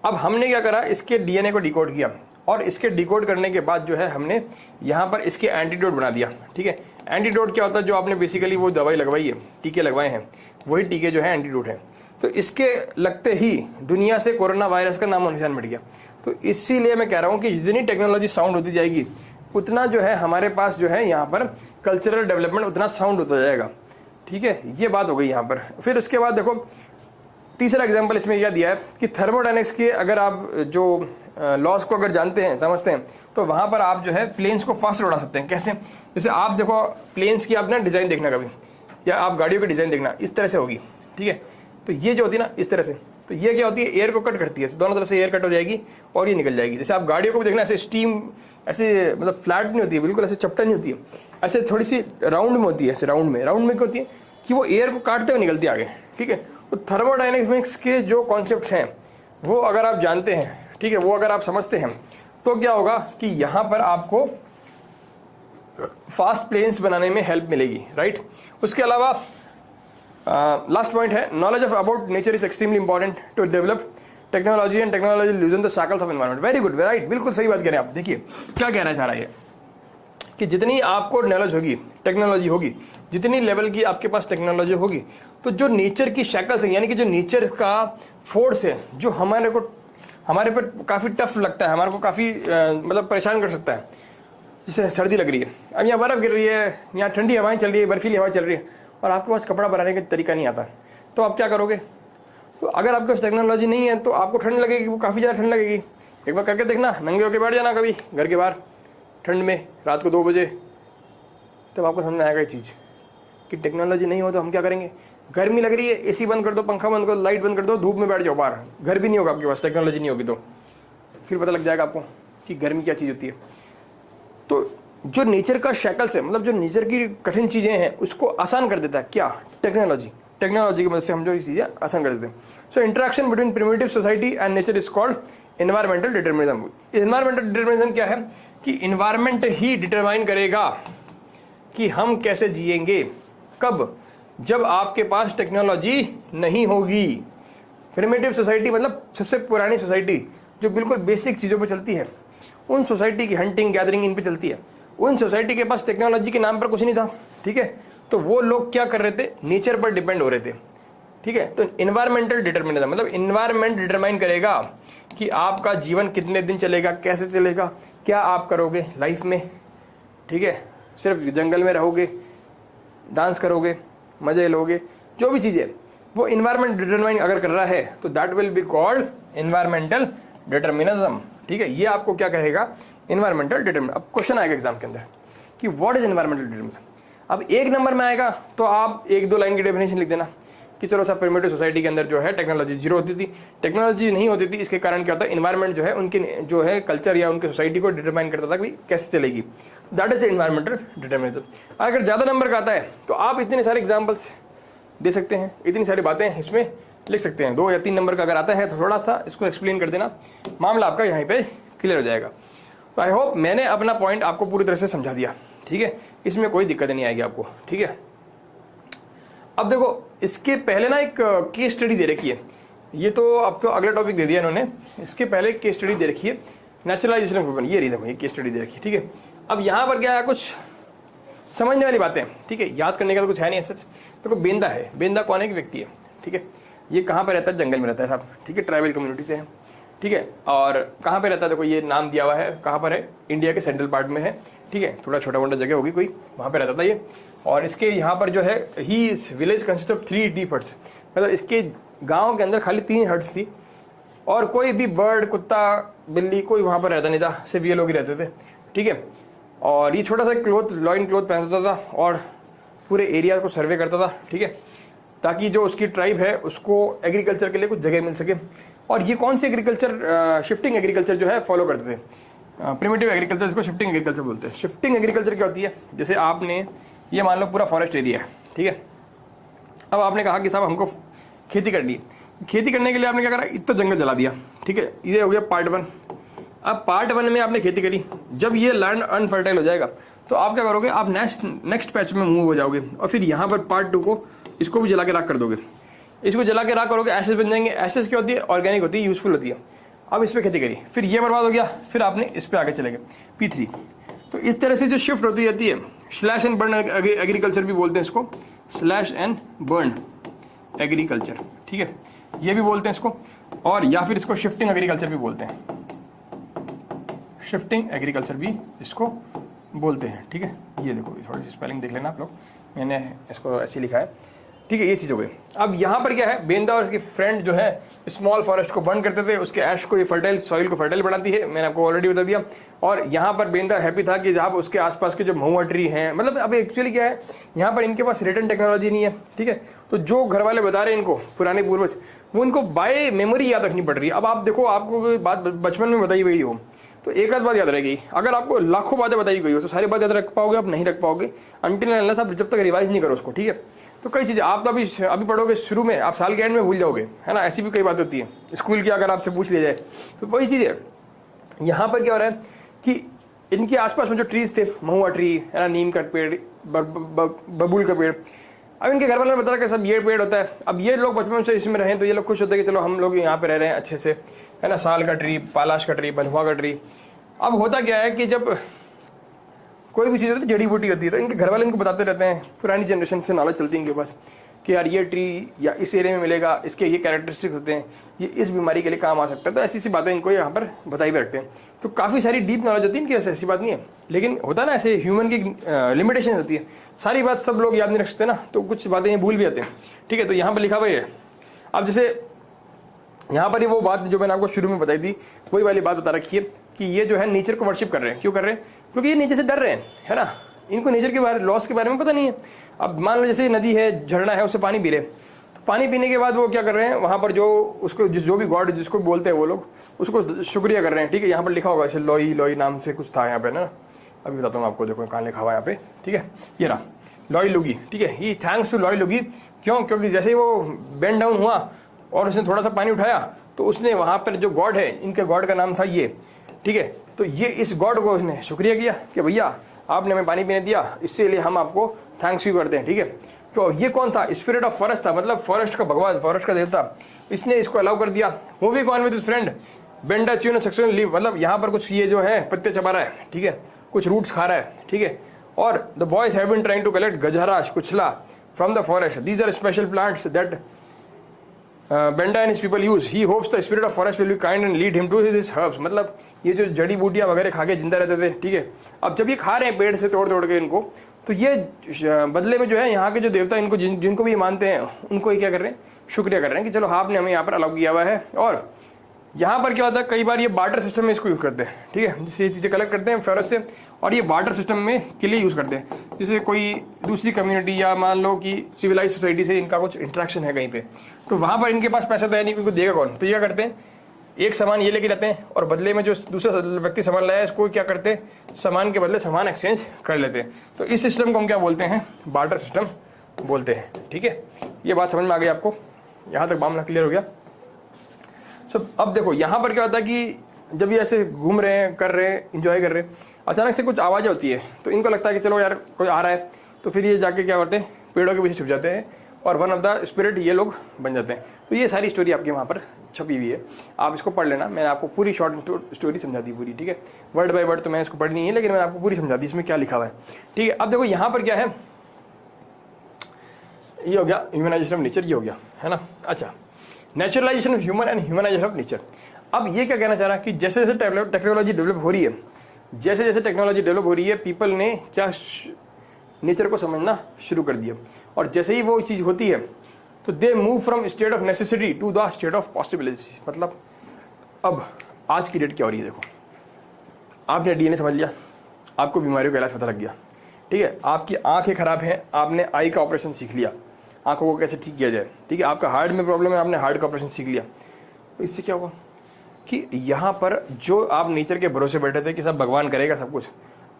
अब हमने क्या करा, इसके डीएनए को डिकोड किया, और इसके डिकोड करने के बाद जो है हमने यहाँ पर इसके एंटीडोट बना दिया, ठीक है। एंटीडोट क्या होता है, जो आपने बेसिकली वो दवाई लगवाई है, टीके लगवाए हैं, वही टीके जो है एंटीडोट है। तो इसके लगते ही दुनिया से कोरोना वायरस का नामो निशान मिट गया। तो इसीलिए मैं कह रहा हूँ कि जितनी टेक्नोलॉजी साउंड होती जाएगी उतना जो है हमारे पास जो है यहाँ पर कल्चरल डेवलपमेंट उतना साउंड होता जाएगा, ठीक है। ये बात हो गई यहाँ पर। फिर उसके बाद देखो तीसरा एग्जांपल इसमें यह दिया है कि थर्मोडायनेमिक्स के अगर आप जो लॉस को अगर जानते हैं, समझते हैं, तो वहां पर आप जो है प्लेन्स को फास्ट उड़ा सकते हैं। कैसे? जैसे आप देखो प्लेन्स की आप ना डिजाइन देखना कभी, या आप गाड़ियों की डिजाइन देखना, इस तरह से होगी, ठीक है। तो ये जो होती है ना इस तरह से, तो ये क्या होती है, एयर को कट करती है, दोनों तरफ से एयर कट हो जाएगी और ये निकल जाएगी। जैसे आप गाड़ियों को भी देखना, ऐसे स्टीम ऐसे मतलब फ्लैट नहीं होती है, बिल्कुल ऐसे चपटा नहीं होती है, ऐसे थोड़ी सी राउंड में होती है, ऐसे राउंड में क्या होती है कि वो एयर को काटते हुए निकलती है आगे, ठीक है। तो थर्मोडायनेमिक्स के जो कॉन्सेप्ट्स हैं वो अगर आप जानते हैं, ठीक है, वो अगर आप समझते हैं, तो क्या होगा कि यहाँ पर आपको फास्ट प्लेन्स बनाने में हेल्प मिलेगी, राइट। उसके अलावा लास्ट पॉइंट है, knowledge of about nature is extremely important to develop technology and technology loosen the cycles of environment. Very good, right, बिल्कुल सही बात कह रहे हैं आप। देखिए क्या कहना चाह रहा है कि जितनी आपको नॉलेज होगी, टेक्नोलॉजी होगी, जितनी लेवल की आपके पास टेक्नोलॉजी होगी, तो जो नेचर की शैकल्स है, यानी कि जो नेचर का फोर्स है, जो हमारे पर काफ़ी टफ लगता है, हमारे को काफ़ी मतलब परेशान कर सकता है। जैसे सर्दी लग रही है, अब यहाँ बर्फ़ गिर रही है, यहाँ ठंडी हवाएं चल रही है, बर्फीली हवा चल रही है, और आपके पास कपड़ा बनाने का तरीका नहीं आता, तो आप क्या करोगे? तो अगर आपके पास टेक्नोलॉजी नहीं है तो आपको ठंड लगेगी, वो काफ़ी ज़्यादा ठंड लगेगी। एक बार करके देखना, नंगे होकर बैठ जाना कभी घर के बाहर ठंड में, रात को 2 बजे, तब आपको समझ में आएगा ये चीज़ कि टेक्नोलॉजी नहीं हो तो हम क्या करेंगे। गर्मी लग रही है, एसी बंद कर दो, पंखा बंद कर दो, लाइट बंद कर दो, धूप में बैठ जाओ बाहर, घर भी नहीं होगा आपके पास, टेक्नोलॉजी नहीं होगी तो फिर पता लग जाएगा आपको कि गर्मी क्या चीज़ होती है। तो जो नेचर का शैकल्स है, मतलब जो नेचर की कठिन चीज़ें हैं, उसको आसान कर देता है क्या? टेक्नोलॉजी की मदद से हम जो ये चीज़ें आसान कर देते हैं। So interaction between primitive society and nature is called environmental determinism. Environmental determinism क्या है कि एनवायरमेंट ही डिटरमाइन करेगा कि हम कैसे जिएंगे। कब? जब आपके पास टेक्नोलॉजी नहीं होगी। प्रिमिटिव सोसाइटी मतलब सबसे पुरानी सोसाइटी जो बिल्कुल बेसिक चीज़ों पर चलती है, उन सोसाइटी की हंटिंग गैदरिंग इन पे चलती है, उन सोसाइटी के पास टेक्नोलॉजी के नाम पर कुछ नहीं था, ठीक है। तो वो लोग क्या कर रहे थे, नेचर पर डिपेंड हो रहे थे, ठीक है। तो एनवायरमेंटल डिटर्मिनिज्म मतलब एनवायरमेंट डिटरमाइन करेगा कि आपका जीवन कितने दिन चलेगा, कैसे चलेगा, क्या आप करोगे लाइफ में, ठीक है। सिर्फ जंगल में रहोगे, डांस करोगे, मजे लोगे, जो भी चीज़ें वो एनवायरमेंट डिटरमाइन अगर कर रहा है तो that will be called environmental determinism, ठीक है। ये आपको क्या कहेगा, एनवायरमेंटल डिटर्मिनिज्म। अब क्वेश्चन आएगा एग्जाम के अंदर कि व्हाट इज एनवायरमेंटल डिटर्मिनिज्म। अब 1 नंबर में आएगा तो आप 1-2 लाइन की डेफिनेशन लिख देना कि चलो सब प्रिमिटिव सोसाइटी के अंदर जो है टेक्नोलॉजी जीरो होती थी, टेक्नोलॉजी नहीं होती थी, इसके कारण क्या होता है, एनवायरमेंट जो है उनके जो है कल्चर या उनके सोसाइटी को डिटरमाइन करता था कि कैसे चलेगी। That is environmental determinism. अगर ज़्यादा नंबर का आता है तो आप इतने सारे एग्जाम्पल्स दे सकते हैं, इतनी सारी बातें इसमें लिख सकते हैं। 2 या 3 नंबर का अगर आता है तो थोड़ा सा इसको एक्सप्लेन कर देना, मामला आपका यहाँ पे क्लियर हो जाएगा। तो आई होप मैंने अपना पॉइंट आपको पूरी तरह से समझा दिया, ठीक है। इसमें कोई दिक्कत नहीं आएगी आपको, ठीक है। अब देखो इसके पहले ना एक केस स्टडी दे रखी है, ये तो आपको अगला टॉपिक दे दिया इन्होंने, इसके पहले केस स्टडी दे रखी है नेचुरलाइजेशन ऑफ ह्यूमन, ये रही देखो ये केस स्टडी दे रखी है, ठीक है। अब यहाँ पर क्या है, कुछ समझने वाली बातें, ठीक है, याद करने का तो कुछ है नहीं सच। देखो बेंदा है, बेंदा कौन है, एक व्यक्ति है, ठीक है। ये कहाँ पर रहता है, जंगल में रहता है साहब, ठीक है, ट्राइबल कम्युनिटी से है, ठीक है। और कहाँ पे रहता है, देखो ये नाम दिया हुआ है, कहाँ पर है, इंडिया के सेंट्रल पार्ट में है, ठीक है, थोड़ा छोटा मोटा जगह होगी कोई, वहाँ पे रहता था ये। और इसके यहाँ पर जो है ही village consist of 3 deep huts, मतलब इसके गांव के अंदर खाली 3 हट्स थी और कोई भी बर्ड, कुत्ता, बिल्ली कोई वहाँ पर रहता नहीं था, सिर्फ ये लोग ही रहते थे, ठीक है। और ये छोटा सा लॉइन क्लोथ पहनता था और पूरे एरिया को सर्वे करता था, ठीक है, ताकि जो उसकी ट्राइब है उसको एग्रीकल्चर के लिए कुछ जगह मिल सके। और ये कौन सी एग्रीकल्चर, शिफ्टिंग एग्रीकल्चर जो है फॉलो करते थे, प्रिमिटिव एग्रीकल्चर, इसको शिफ्टिंग एग्रीकल्चर बोलते हैं। शिफ्टिंग एग्रीकल्चर क्या होती है, जैसे आपने ये मान लो पूरा फॉरेस्ट एरिया है, ठीक है। अब आपने कहा कि साहब हमको खेती करनी है, खेती करने के लिए आपने क्या करा, इतना जंगल जला दिया, ठीक है, ये हो गया पार्ट 1। अब पार्ट 1 में आपने खेती करी, जब ये लैंड अनफर्टाइल हो जाएगा तो आप क्या करोगे, आप नेक्स्ट पैच में मूव हो जाओगे और फिर यहाँ पर पार्ट 2 को इसको भी जला के राख कर दोगे, इसको जला के राख करोगे, एसेस बन जाएंगे। एसेस क्या होती है, ऑर्गेनिक होती है, यूजफुल होती है। अब इस पर खेती करी, फिर ये बर्बाद हो गया, फिर आपने इस पर आगे चले गए P3। तो इस तरह से जो शिफ्ट होती जाती है, स्लैश एंड बर्न एग्रीकल्चर भी बोलते हैं इसको, स्लैश एंड बर्न एग्रीकल्चर, ठीक है, ये भी बोलते हैं इसको। और या फिर इसको शिफ्टिंग एग्रीकल्चर भी बोलते हैं, शिफ्टिंग एग्रीकल्चर भी इसको बोलते हैं, ठीक है। ये देखो थोड़ी सी स्पेलिंग देख लेना आप लोग, मैंने इसको ऐसे लिखा है। ठीक है, ये चीज़ हो गई। अब यहाँ पर क्या है, बेंदा और उसके फ्रेंड जो है स्मॉल फॉरेस्ट को बर्न करते थे, उसके ऐश को ये फर्टाइल सॉइल को फर्टाइल बनाती है, मैंने आपको ऑलरेडी बता दिया। और यहाँ पर बेंदा हैप्पी था कि जहाँ उसके आसपास के जो महुआ ट्री हैं, मतलब अब एक्चुअली क्या है, यहाँ पर इनके पास रिटर्न टेक्नोलॉजी नहीं है, ठीक है, तो जो घर वाले बता रहे हैं इनको पुराने पूर्वज, वो इनको बाय मेमोरी याद रखनी पड़ रही है। अब आप देखो, आपको कोई बात बचपन में बताई गई हो तो एक आध बात याद रहेगी, अगर आपको लाखों बातें बताई गई हो तो सारी बात याद रख पाओगे? आप नहीं रख पाओगे अनटिल अनलेस आप जब तक रिवाइज नहीं करो उसको, ठीक है। तो कई चीज़ें आप तो अभी पढ़ोगे शुरू में, आप साल के एंड में भूल जाओगे, है ना, ऐसी भी कई बात होती है स्कूल की, अगर आपसे पूछ लिया जाए तो वही चीज़ है। यहाँ पर क्या हो रहा है कि इनके आसपास में जो ट्रीज थे, महुआ ट्री है ना, नीम का पेड़, बबूल का पेड़, अब इनके घर वालों ने बताया कि सब ये पेड़ होता है। अब ये लोग बचपन से इसमें रहे तो ये लोग खुश होते हैं कि चलो हम लोग यहाँ पे रह रहे हैं अच्छे से, है ना, साल का ट्री, पालाश का ट्री, बलहुआ का ट्री। अब होता क्या है कि जब कोई भी चीज़ होती है जड़ी बूटी होती है, तो इनके घर वाले इनको बताते रहते हैं, पुरानी जनरेशन से नॉलेज चलती है इनके पास कि यार ये ट्री या इस एरिया में मिलेगा, इसके ये कैरेक्टरिस्टिक्स होते हैं, ये इस बीमारी के लिए काम आ सकता है। तो ऐसी सी बातें इनको यहाँ पर बताई भी रखते हैं। तो काफ़ी सारी डीप नॉलेज होती है इनकी, ऐसी बात नहीं है, लेकिन होता है ना ऐसे ह्यूमन की लिमिटेशन होती है, सारी बात सब लोग याद नहीं रख सकते ना, तो कुछ बातें ये भूल भी जाते हैं, ठीक है। तो यहाँ पर लिखा हुआ है, अब जैसे यहाँ पर ही वो बात जो मैंने आपको शुरू में बताई थी, वही वाली बात बता रखी है कि ये जो है नेचर को वर्शिप कर रहे हैं। क्यों कर रहे हैं? क्योंकि ये नेचर से डर रहे हैं, है ना, इनको नेचर के बारे, लॉस के बारे में पता नहीं है। अब मान लो जैसे नदी है, झरना है, उससे पानी पी रहे, तो पानी पीने के बाद वो क्या कर रहे हैं, वहाँ पर जो उसको जो भी गॉड जिसको बोलते हैं वो लोग उसको शुक्रिया कर रहे हैं, ठीक है। यहाँ पर लिखा होगा जैसे लोई लोई नाम से कुछ था यहाँ पे ना, अभी बताता हूँ आपको, देखो कहाँ लिखा हुआ है यहाँ पे, ठीक है, ये रहा लॉई लुगी, ठीक है, ये थैंक्स टू लॉई लुगी। क्यों? क्योंकि जैसे ही वो बेंड डाउन हुआ और उसने थोड़ा सा पानी उठाया तो उसने वहाँ पर जो गॉड है, इनके गॉड का नाम था ये, ठीक है, तो ये इस गॉड को उसने शुक्रिया किया कि भैया आपने हमें पानी पीने दिया, इससे लिए हम आपको थैंक्स भी करते हैं, ठीक है। तो ये कौन था? स्पिरिट ऑफ फॉरेस्ट था, मतलब फॉरेस्ट का भगवान, फॉरेस्ट का देवता, इसने इसको अलाउ कर दिया। Moving on with his friend Benda च्यून section leave, मतलब यहाँ पर कुछ ये जो है पत्ते चबा रहा है, ठीक है, कुछ रूट्स खा रहा है, ठीक है। और the boys have been trying to collect गजहराश कुचला from the forest, these are special plants that Benda and his people use, he hopes the spirit of forest will be kind and lead him to his herbs, मतलब ये जो जड़ी बूटियां वगैरह खा के जिंदा रहते थे, ठीक है। अब जब ये खा रहे हैं पेड़ से तोड़ तोड़ के इनको, तो ये बदले में जो है यहाँ के जो देवता इनको जिनको भी मानते हैं उनको ये क्या कर रहे हैं, शुक्रिया कर रहे हैं कि चलो आपने हमें यहाँ पर अलाउ किया हुआ है। और यहाँ पर क्या होता है, कई बार ये बार्टर सिस्टम में इसको यूज करते हैं, ठीक है, जैसे ये चीज़ें कलेक्ट करते हैं फॉरेस्ट से और ये बार्टर सिस्टम में के लिए यूज करते हैं। जैसे कोई दूसरी कम्युनिटी या मान लो कि सिविलाइज सोसाइटी से इनका कुछ इंटरेक्शन है कहीं पे, तो वहाँ पर इनके पास पैसा तो है नहीं, क्योंकि देगा कौन, तो ये क्या करते हैं, एक सामान ये लेके जाते हैं और बदले में जो दूसरा व्यक्ति सामान लाया इसको क्या करते हैं, सामान के बदले सामान एक्सचेंज कर लेते हैं। तो इस सिस्टम को हम क्या बोलते हैं, बार्टर सिस्टम बोलते हैं, ठीक है। ये बात समझ में आ गई आपको, यहाँ तक मामला क्लियर हो गया। सो अब देखो यहाँ पर क्या होता है कि जब ये ऐसे घूम रहे हैं, कर रहे हैं, इंजॉय कर रहे हैं, अचानक से कुछ आवाज़ होती है, तो इनको लगता है कि चलो यार कोई आ रहा है, तो फिर ये जाके क्या करते हैं, पेड़ों के पीछे छुप जाते हैं और वन ऑफ द स्पिरिट ये लोग बन जाते हैं। तो ये सारी स्टोरी आपके वहाँ पर छपी हुई है, आप इसको पढ़ लेना, मैंने आपको पूरी शॉर्ट स्टोरी समझा दी पूरी, ठीक है, वर्ड बाय वर्ड तो मैं इसको पढ़नी है, लेकिन मैंने आपको पूरी समझा दी इसमें क्या लिखा हुआ है, ठीक है। अब देखो यहाँ पर क्या है, ये हो गया ह्यूमनाइजेशन ऑफ नेचर, ये हो गया, है ना। अच्छा, naturalisation of human and humanisation of nature. अब ये क्या कहना चाह रहा है कि जैसे जैसे टेक्नोलॉजी डेवलप हो रही है, जैसे जैसे टेक्नोलॉजी डेवलप हो रही है, पीपल ने क्या नेचर को समझना शुरू कर दिया, और जैसे ही वो चीज़ होती है तो they move from state of necessity to the state of possibility. मतलब अब आज की डेट क्या हो रही है, देखो आपने डीएनए समझ लिया, आपको बीमारियों का इलाज पता लग गया, ठीक है, आपकी आंखें खराब हैं, आपने आई का ऑपरेशन सीख लिया, आंखों को कैसे ठीक किया जाए, ठीक है, आपका हार्ट में प्रॉब्लम है, आपने हार्ट का ऑपरेशन सीख लिया। तो इससे क्या होगा कि यहाँ पर जो आप नेचर के भरोसे बैठे थे कि सब भगवान करेगा सब कुछ,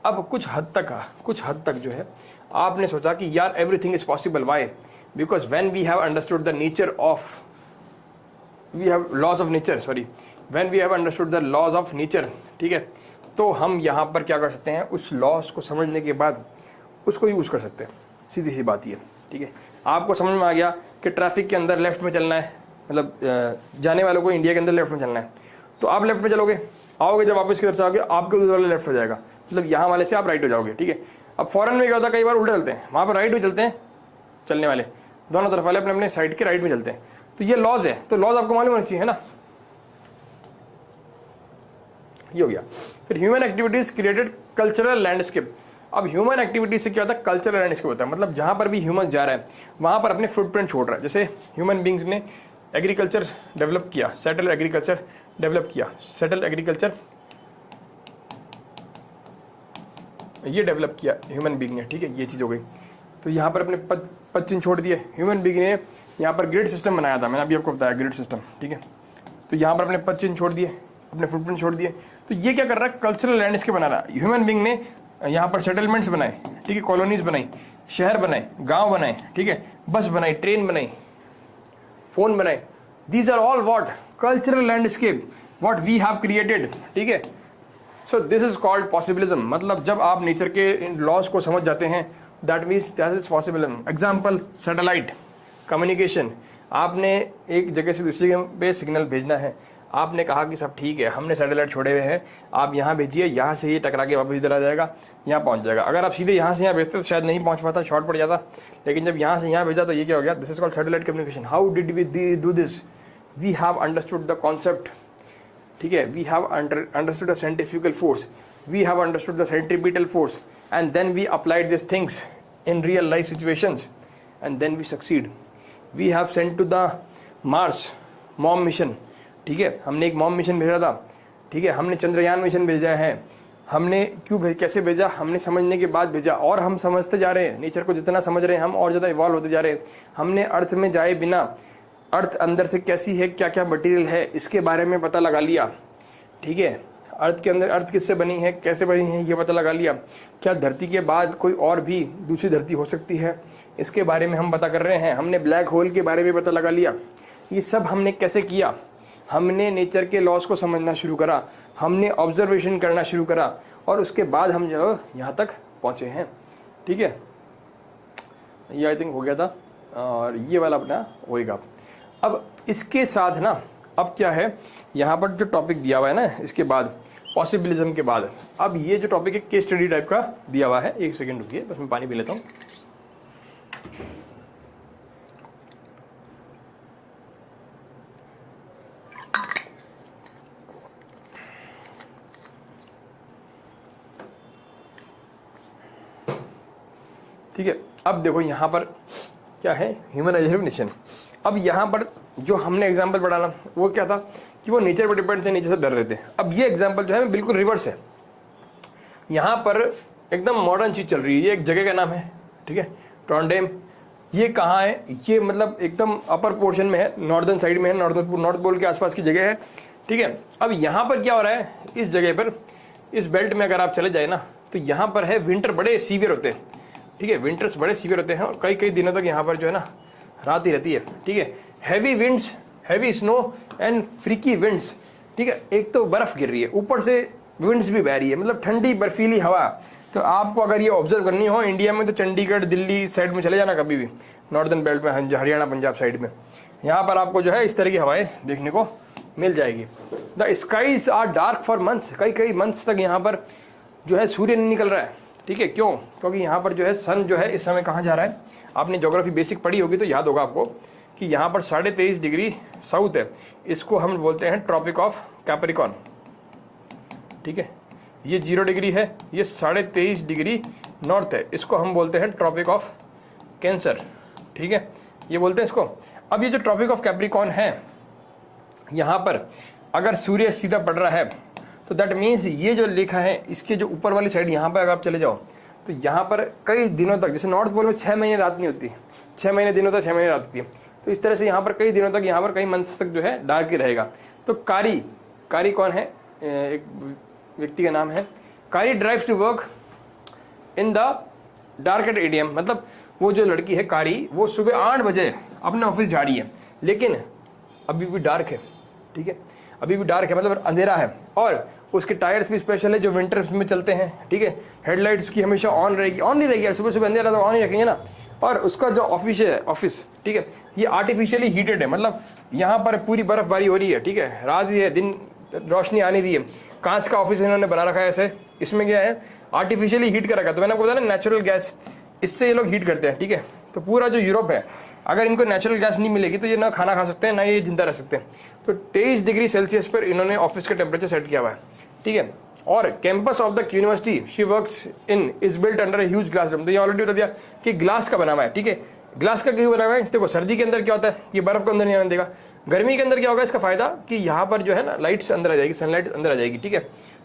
अब कुछ हद तक जो है आपने सोचा कि यार everything is possible. Why? Because when we have understood the nature of laws of nature, when we have understood the laws of nature, ठीक है, तो हम यहाँ पर क्या कर सकते हैं, उस लॉज को समझने के बाद उसको यूज कर सकते हैं। सीधी सी बात ये, ठीक है, आपको समझ में आ गया कि ट्रैफिक के अंदर लेफ्ट में चलना है, मतलब जाने वालों को इंडिया के अंदर लेफ्ट में चलना है, तो आप लेफ्ट में चलोगे, आओगे जब वापस की तरफ से आओगे आपके उधर वाले लेफ्ट हो जाएगा, मतलब यहाँ वाले से आप राइट हो जाओगे, ठीक है। अब फॉरेन में क्या होता है, कई बार उल्टे चलते हैं, वहाँ पर राइट में चलते हैं चलने वाले, दोनों तरफ वाले अपने अपने साइड के राइट में चलते हैं। तो ये लॉज है, तो लॉज आपको मालूम होना चाहिए, है ना। ये हो गया। फिर human activities created cultural landscape. अब ह्यूमन एक्टिविटी से क्या होता है, कल्चरल लैंडस्केप होता है, मतलब जहाँ पर भी ह्यूमन जा रहा है वहाँ पर अपने फुटप्रिंट छोड़ रहा है। जैसे ह्यूमन बींग्स ने एग्रीकल्चर डेवलप किया, सेटल एग्रीकल्चर डेवलप किया, सेटल एग्रीकल्चर ये डेवलप किया ह्यूमन बींग ने, ठीक है, ये चीज़ हो गई। तो यहाँ पर अपने पद चिन्ह छोड़ दिए। ह्यूमन बींग ने यहाँ पर ग्रिड सिस्टम बनाया था, मैंने अभी आपको बताया ग्रिड सिस्टम, ठीक है। तो यहाँ पर अपने पद चिन्ह छोड़ दिए, अपने फुटप्रिंट छोड़ दिए। तो ये क्या कर रहा है, कल्चरल लैंडस्केप बना रहा है। ह्यूमन बींग ने यहाँ पर सेटलमेंट्स बनाए, ठीक है, कॉलोनीज बनाई, शहर बनाए, गांव बनाए, ठीक है, बस बनाई, ट्रेन बनाई, फोन बनाए। These are all what, cultural landscape what we have created, ठीक है। So this is called possibilism. मतलब जब आप नेचर के इन लॉज को समझ जाते हैं, that means that is possibilism. Example, satellite communication. आपने एक जगह से दूसरी जगह पे सिग्नल भेजना है, आपने कहा कि सब ठीक है, हमने सैटेलाइट छोड़े हुए हैं, आप यहाँ भेजिए, यहाँ से ये टकरा के वापस इधर आ जाएगा, यहाँ पहुँच जाएगा। अगर आप सीधे यहाँ से यहाँ भेजते तो शायद नहीं पहुँच पाता, शॉर्ट पड़ जाता। लेकिन जब यहाँ से यहाँ भेजा तो ये क्या हो गया, this is called satellite communication. How did we do this, we have understood the concept, ठीक है, we have understood the scientifical force, we have understood the centripetal force, and then we applied this things in real life situations, and then we succeed. We have sent to the Mars MOM mission, ठीक है, हमने एक मॉम मिशन भेजा था, ठीक है, हमने चंद्रयान मिशन भेजा है। हमने क्यों कैसे भेजा, हमने समझने के बाद भेजा, और हम समझते जा रहे हैं नेचर को, जितना समझ रहे हैं हम और ज़्यादा इवॉल्व होते जा रहे हैं। हमने अर्थ में जाए बिना अर्थ अंदर से कैसी है, क्या क्या मटेरियल है, इसके बारे में पता लगा लिया, ठीक है। अर्थ के अंदर अर्थ किससे बनी है, कैसे बनी है, ये पता लगा लिया। क्या धरती के बाद कोई और भी दूसरी धरती हो सकती है, इसके बारे में हम पता कर रहे हैं। हमने ब्लैक होल के बारे में पता लगा लिया। ये सब हमने कैसे किया, हमने नेचर के लॉस को समझना शुरू करा, हमने ऑब्जर्वेशन करना शुरू करा, और उसके बाद हम जो यहाँ तक पहुँचे हैं, ठीक है। ये आई थिंक हो गया था, और ये वाला अपना होएगा। अब इसके साथ ना, अब क्या है, यहाँ पर जो टॉपिक दिया हुआ है ना, इसके बाद पॉसिबिलिज्म के बाद अब ये जो टॉपिक है केस स्टडी टाइप का दिया हुआ है। एक सेकंड रुकिए, बस मैं पानी पी लेता हूँ। ठीक है, अब देखो यहाँ पर क्या है, ह्यूमनाइजेशन नेशन। अब यहाँ पर जो हमने एग्जाम्पल पढ़ा ना, वो क्या था कि वो नेचर पर डिपेंड थे, नेचर से डर रहे थे। अब ये एग्जाम्पल जो है बिल्कुल रिवर्स है। यहाँ पर एकदम मॉडर्न चीज चल रही है। ये एक जगह का नाम है, ठीक है, ट्रॉन्डेम। ये कहाँ है, ये मतलब एकदम अपर पोर्शन में है, नॉर्दर्न साइड में है, नॉर्थ पोल के आसपास की जगह है, ठीक है। अब यहाँ पर क्या हो रहा है, इस जगह पर, इस बेल्ट में अगर आप चले जाए ना, तो यहाँ पर है विंटर बड़े सीवियर होते हैं, ठीक है, विंटर्स बड़े सीवियर होते हैं, और कई कई दिनों तक यहाँ पर जो है ना रात ही रहती है, ठीक है। Heavy winds, heavy snow and freaky winds, ठीक है। एक तो बर्फ गिर रही है, ऊपर से विंड्स भी बह रही है, मतलब ठंडी बर्फीली हवा। तो आपको अगर ये ऑब्जर्व करनी हो इंडिया में, तो चंडीगढ़ दिल्ली साइड में चले जाना कभी भी, नॉर्दर्न बेल्ट में, हरियाणा पंजाब साइड में, यहाँ पर आपको जो है इस तरह की हवाएं देखने को मिल जाएगी। The skies are dark for months, कई कई मंथ्स तक यहाँ पर जो है सूर्य नहीं निकल रहा है, ठीक है। क्यों, क्योंकि यहाँ पर जो है सन जो है इस समय कहाँ जा रहा है, आपने ज्योग्राफी बेसिक पढ़ी होगी तो याद होगा आपको कि यहाँ पर 23.5 डिग्री साउथ है, इसको हम बोलते हैं ट्रॉपिक ऑफ कैप्रिकॉर्न, ठीक है। ये 0 डिग्री है, ये 23.5 डिग्री नॉर्थ है, इसको हम बोलते हैं ट्रॉपिक ऑफ कैंसर, ठीक है, ये बोलते हैं इसको। अब ये जो ट्रॉपिक ऑफ कैप्रिकॉर्न है, यहाँ पर अगर सूर्य सीधा पड़ रहा है, तो दैट मीन्स ये जो लिखा है इसके जो ऊपर वाली साइड, यहाँ पर अगर आप चले जाओ तो यहाँ पर कई दिनों तक, जैसे नॉर्थ पोल में 6 महीने रात नहीं होती, 6 महीने दिन होता है, 6 महीने रात होती है, तो इस तरह से यहाँ पर कई दिनों तक, यहाँ पर कई मंथ्स तक जो है डार्क ही रहेगा। तो कारी कौन है, एक व्यक्ति का नाम है, Kari drives to work in the dark at ADM, मतलब वो जो लड़की है कारी, वो सुबह 8 बजे अपने ऑफिस जा रही है, लेकिन अभी भी डार्क है, ठीक है, अभी भी डार्क है, मतलब अंधेरा है, और उसके टायर्स भी स्पेशल है जो विंटर्स में चलते हैं, ठीक है। हेडलाइट्स की हमेशा ऑन रहेगी, ऑन नहीं रहेगी, सुबह सुबह अंधेरा तो ऑन ही रखेंगे ना। और उसका जो ऑफिस है, ऑफिस, ठीक है, ये आर्टिफिशियली हीटेड है, मतलब यहाँ पर पूरी बर्फबारी हो रही है, ठीक है, रात ही है, दिन रोशनी आ नहीं रही है, कांच का ऑफिस इन्होंने बना रखा है ऐसे, इसमें क्या है आर्टिफिशियली हीट कर रखा है। तो मैंने आपको बताया ना, नेचुरल गैस, इससे ये लोग हीट करते हैं, ठीक है। तो पूरा जो यूरोप है, अगर इनको नेचुरल गैस नहीं मिलेगी तो ये ना खाना खा सकते हैं, ना ये जिंदा रह सकते हैं। तो 23 डिग्री सेल्सियस पर इन्होंने ऑफिस का टेम्परेचर सेट किया हुआ है, ठीक है। और campus of the university she works in is built under a huge glass room. तो ये ऑलरेडी बता दिया कि ग्लास का बना हुआ है, ठीक है। ग्लास का क्यों बना हुआ है? देखो सर्दी के अंदर क्या होता है, ये बर्फ को अंदर नहीं आने देगा। गर्मी के अंदर क्या होगा इसका फायदा कि यहाँ पर जो है ना लाइट्स अंदर आ जाएगी, सनलाइट अंदर आ जाएगी, ठीक है।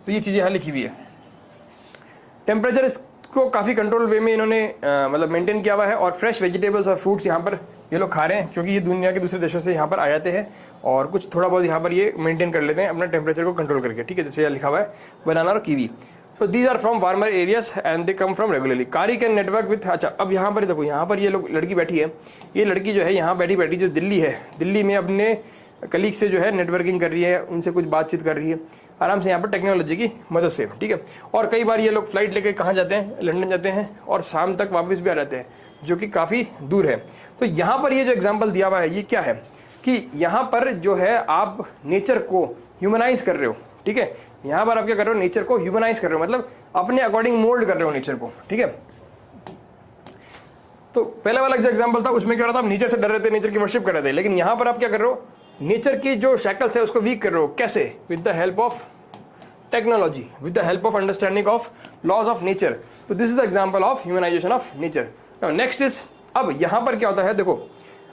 तो ये चीजें यहाँ लिखी हुई है। टेम्परेचर इसको काफी कंट्रोल वे में इन्होंने मतलब मेंटेन किया हुआ है। और फ्रेश वेजिटेबल्स और फ्रूट्स यहाँ पर ये लोग खा रहे हैं, क्योंकि ये दुनिया के दूसरे देशों से यहाँ पर आ जाते हैं और कुछ थोड़ा बहुत यहाँ पर ये मेंटेन कर लेते हैं अपना टेम्परेचर को कंट्रोल करके, ठीक है। जैसे यहाँ लिखा हुआ है बनाना और kiwi. So these are from warmer areas and they come from regularly. Kari can network with, अच्छा अब यहाँ पर देखो, यहाँ पर ये लोग लड़की बैठी है, ये लड़की जो है यहाँ बैठी जो दिल्ली है, दिल्ली में अपने कलीग से जो है नेटवर्किंग कर रही है, उनसे कुछ बातचीत कर रही है आराम से यहाँ पर टेक्नोलॉजी की मदद से, ठीक है। और कई बार ये लोग फ्लाइट लेके कहाँ जाते हैं, लंदन जाते हैं और शाम तक वापस भी आ जाते हैं, जो कि काफ़ी दूर है। तो यहाँ पर ये जो एग्जाम्पल दिया हुआ है ये क्या है कि यहाँ पर जो है आप नेचर को ह्यूमनाइज कर रहे हो, ठीक है। यहाँ पर आप क्या कर रहे हो, नेचर को ह्यूमनाइज कर रहे हो, मतलब अपने अकॉर्डिंग मोल्ड कर रहे हो नेचर को, ठीक है। तो पहले वाला जो एग्जांपल था उसमें क्या हो रहा था, आप नेचर से डर रहे थे, नेचर की वर्शिप कर रहे थे। लेकिन यहाँ पर आप क्या कर रहे हो, नेचर की जो शैकल्स है उसको वीक कर रहे हो। कैसे? With the help of technology, with the help of understanding of laws of nature. तो this is the example of humanisation of nature. Next is, अब यहाँ पर क्या होता है देखो,